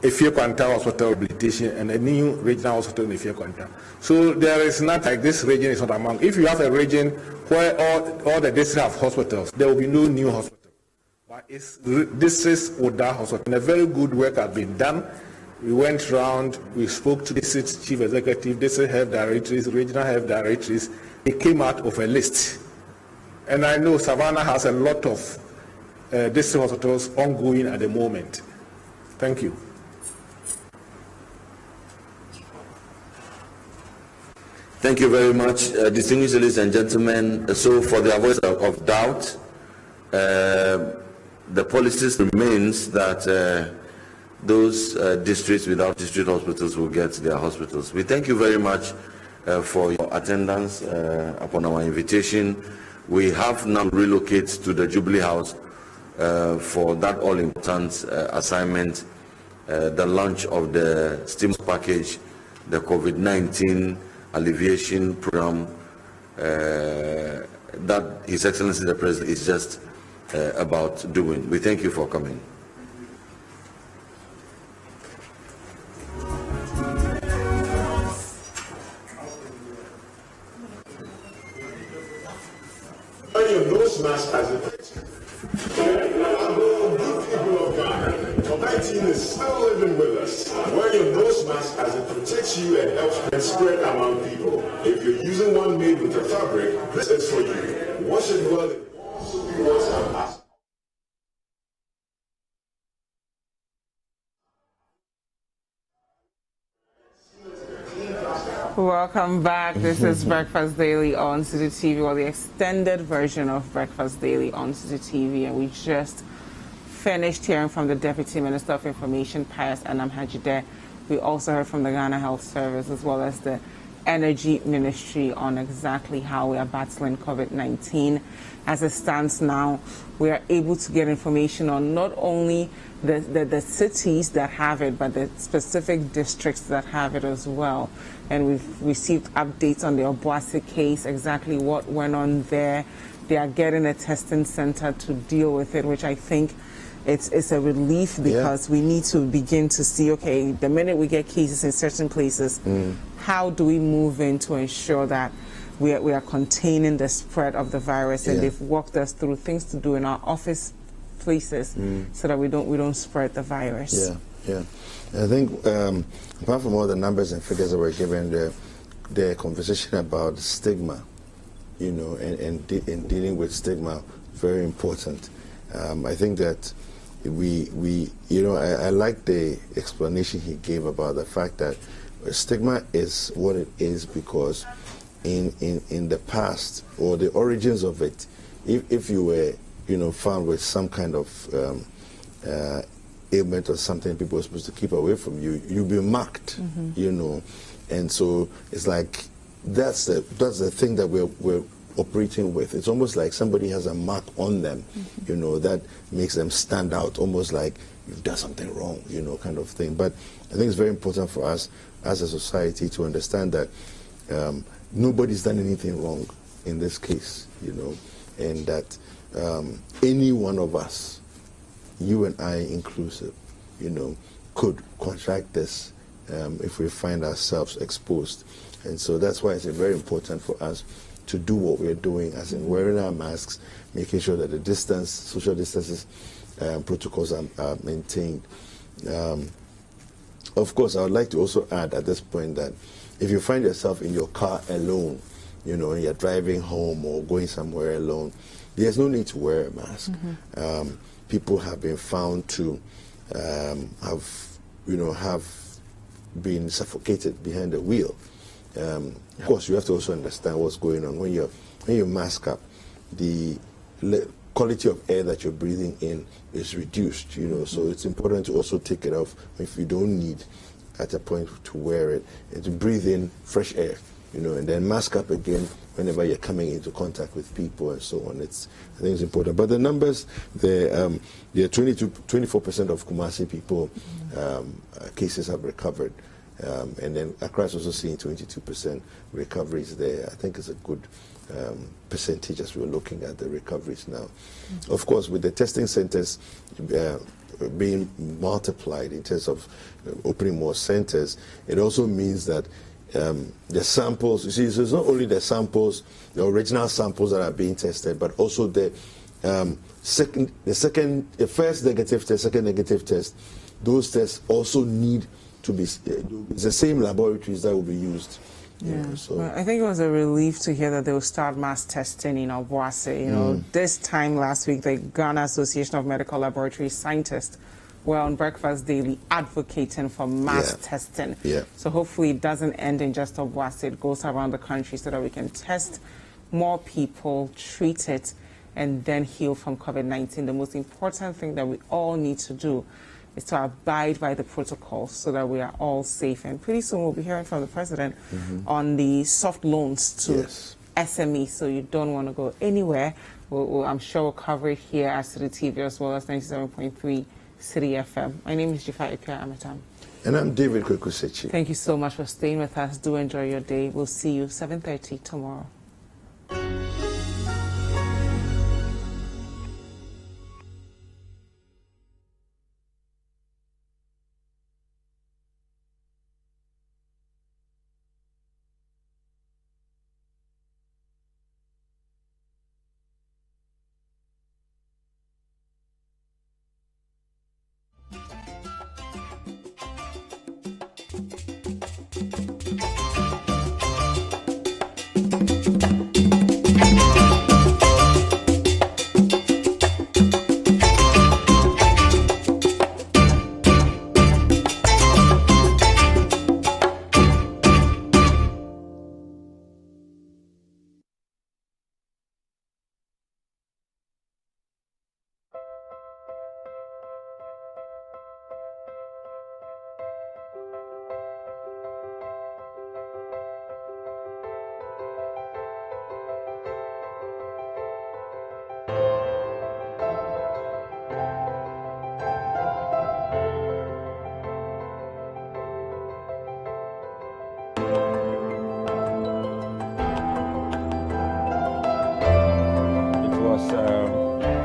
Efie Kwanta Hospital rehabilitation and a new regional hospital in Efie Kwanta. So there is not like this region is not among. If you have a region where all the districts have hospitals, there will be no new hospital. But it's districts without hospital. And a very good work has been done. We went around, we spoke to district chief executive, district health directories, regional health directories. It came out of a list. And I know Savannah has a lot of district hospitals ongoing at the moment. Thank you. Thank you very much, distinguished ladies and gentlemen. So for the avoidance of doubt, the policy remains that those districts without district hospitals will get their hospitals. We thank you very much for your attendance upon our invitation. We have now relocated to the Jubilee House for that all-important assignment, the launch of the stimulus package, the COVID-19 alleviation program that His Excellency the President is just about doing. We thank you for coming. Your nose mask as a good people of Ghana. COVID-19 is still living with us. Wear your nose mask as it protects you and helps and spread among people. If you're using one made with a fabric, this is for you. Wash it well. Wash and pass. Welcome back. This is Breakfast Daily on City TV, or the extended version of Breakfast Daily on City TV. And we just finished hearing from the Deputy Minister of Information, Pius Anam-Hajide. We also heard from the Ghana Health Service as well as the Energy Ministry on exactly how we are battling COVID-19. As it stands now, we are able to get information on not only the cities that have it, but the specific districts that have it as well. And we've received updates on the Obuasi case, exactly what went on there. They are getting a testing center to deal with it, which I think it's a relief, because we need to begin to see, okay, the minute we get cases in certain places, how do we move in to ensure that we are containing the spread of the virus? And they've walked us through things to do in our office places so that we don't spread the virus. Yeah. I think apart from all the numbers and figures that were given, the conversation about stigma, and dealing with stigma, very important. I think that I like the explanation he gave about the fact that stigma is what it is because in the past, or the origins of it, if you were found with some kind of ailment or something people were supposed to keep away from you, you'd be marked, and so it's like that's the thing that we're operating with. It's almost like somebody has a mark on them, that makes them stand out, almost like you've done something wrong, kind of thing. But I think it's very important for us as a society to understand that nobody's done anything wrong in this case, and that any one of us, you and I inclusive, could contract this if we find ourselves exposed. And so that's why it's very important for us to do what we're doing, as in wearing our masks, making sure that the distance, social distances protocols are maintained. Of course, I would like to also add at this point that if you find yourself in your car alone, and you're driving home or going somewhere alone, there's no need to wear a mask. People have been found to have been suffocated behind the wheel. Of course, you have to also understand what's going on. When you mask up, the quality of air that you're breathing in is reduced, so it's important to also take it off if you don't need at a point to wear it, and to breathe in fresh air, and then mask up again whenever you're coming into contact with people and so on. I think it's important. But the numbers, the 24% of Kumasi people cases have recovered, and then Accra is also seeing 22% recoveries there. I think it's a good percentage as we're looking at the recoveries now. Of course, with the testing centers being multiplied in terms of opening more centers, it also means that the samples, you see, so it's not only the samples, the original samples that are being tested, but also the first negative test, second negative test, those tests also need to be, it's the same laboratories that will be used. Well, I think it was a relief to hear that they will start mass testing in Obuasi. This time last week, the Ghana Association of Medical Laboratory Scientists were on Breakfast Daily advocating for mass testing. So hopefully it doesn't end in just Obuasi. It goes around the country so that we can test more people, treat it, and then heal from COVID-19. The most important thing that we all need to do is to abide by the protocols so that we are all safe. And pretty soon we'll be hearing from the president on the soft loans to SMEs, so you don't want to go anywhere. I'm sure we'll cover it here at City TV as well as 97.3 City FM. My name is Jifa Ikea Ametam. And I'm David Kwekusechi. Thank you so much for staying with us. Do enjoy your day. We'll see you 7:30 tomorrow.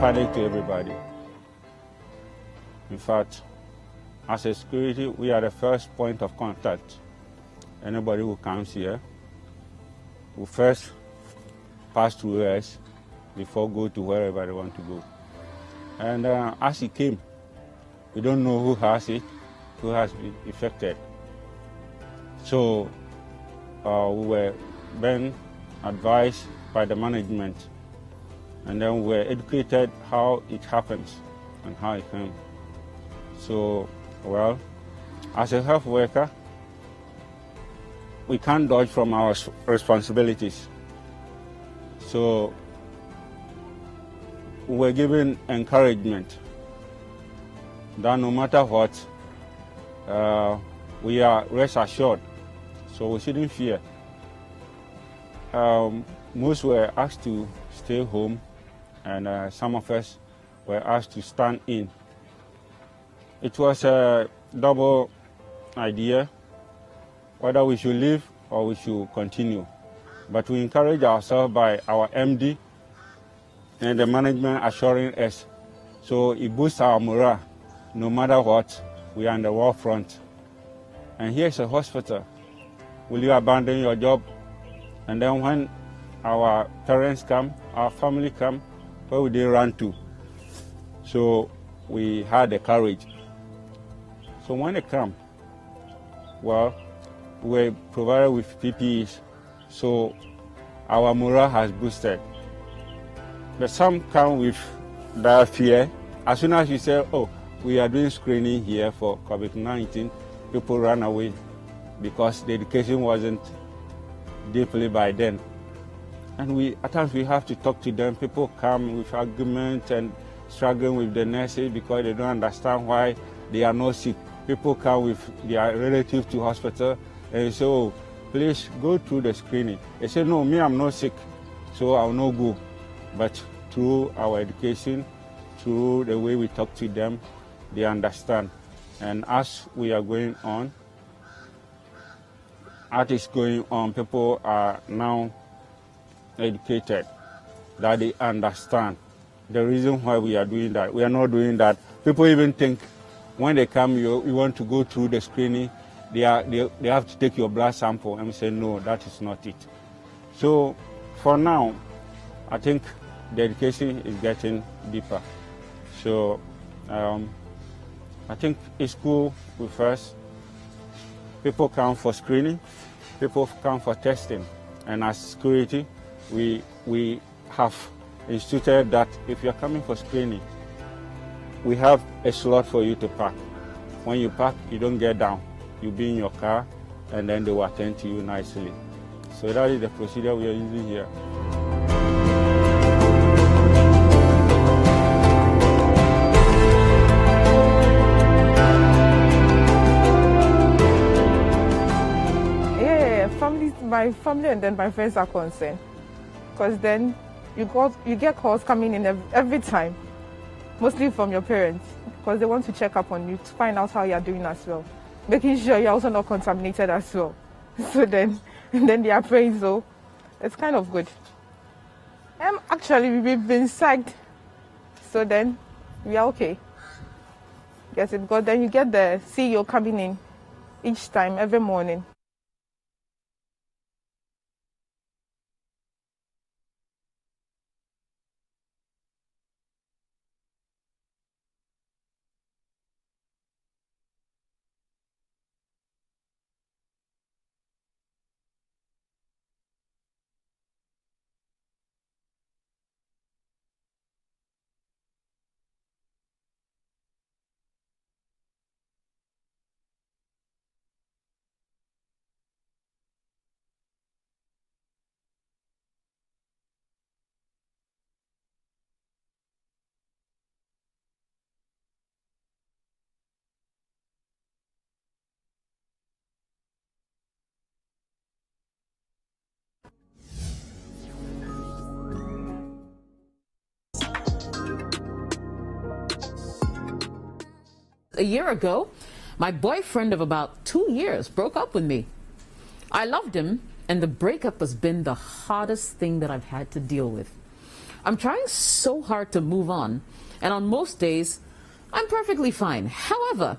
Panic to everybody. In fact, as a security, we are the first point of contact. Anybody who comes here will first pass through us before go to wherever they want to go. And as he came, we don't know who has it, who has been affected. So we were then advised by the management, and then we were educated how it happens and how it came. So, well, as a health worker, we can't dodge from our responsibilities. So we were given encouragement that no matter what, we are rest assured, so we shouldn't fear. Most were asked to stay home, and some of us were asked to stand in. It was a double idea, whether we should leave or we should continue. But we encourage ourselves by our MD and the management assuring us. So it boosts our morale. No matter what, we are on the war front. And here's a hospital will you abandon your job? And then when our parents come, our family come, where would they run to? So we had the courage. So when they come, well, we're provided with PPEs, so our morale has boosted. But some come with that fear. As soon as you say, oh, we are doing screening here for COVID-19, people run away because the education wasn't deeply by then. And at times we have to talk to them. People come with arguments and struggling with the nurses because they don't understand why they are not sick. People come with their relatives to hospital and say, oh, please go through the screening. They say, no, me, I'm not sick, so I'll not go. But through our education, through the way we talk to them, they understand. And as we are going on, as it's going on, people are now educated, that they understand the reason why we are doing that. We are not doing that. People even think when they come, you want to go through the screening, they have to take your blood sample, and we say, no, that is not it. So for now, I think the education is getting deeper. So I think it's cool with us. People come for screening, people come for testing, and as security, we have instituted that if you're coming for screening, we have a slot for you to park. When you park, you don't get down. You be in your car, and then they will attend to you nicely. So that is the procedure we are using here. My family and then my friends are concerned, because then you get calls coming in every time, mostly from your parents, because they want to check up on you to find out how you are doing as well, making sure you're also not contaminated as well. So then they are praying, so it's kind of good. Actually, we've been psyched, so then we are okay. Yes, because then you get the CEO coming in each time, every morning. A year ago, my boyfriend of about 2 years broke up with me. I loved him, and the breakup has been the hardest thing that I've had to deal with. I'm trying so hard to move on, and on most days, I'm perfectly fine. However,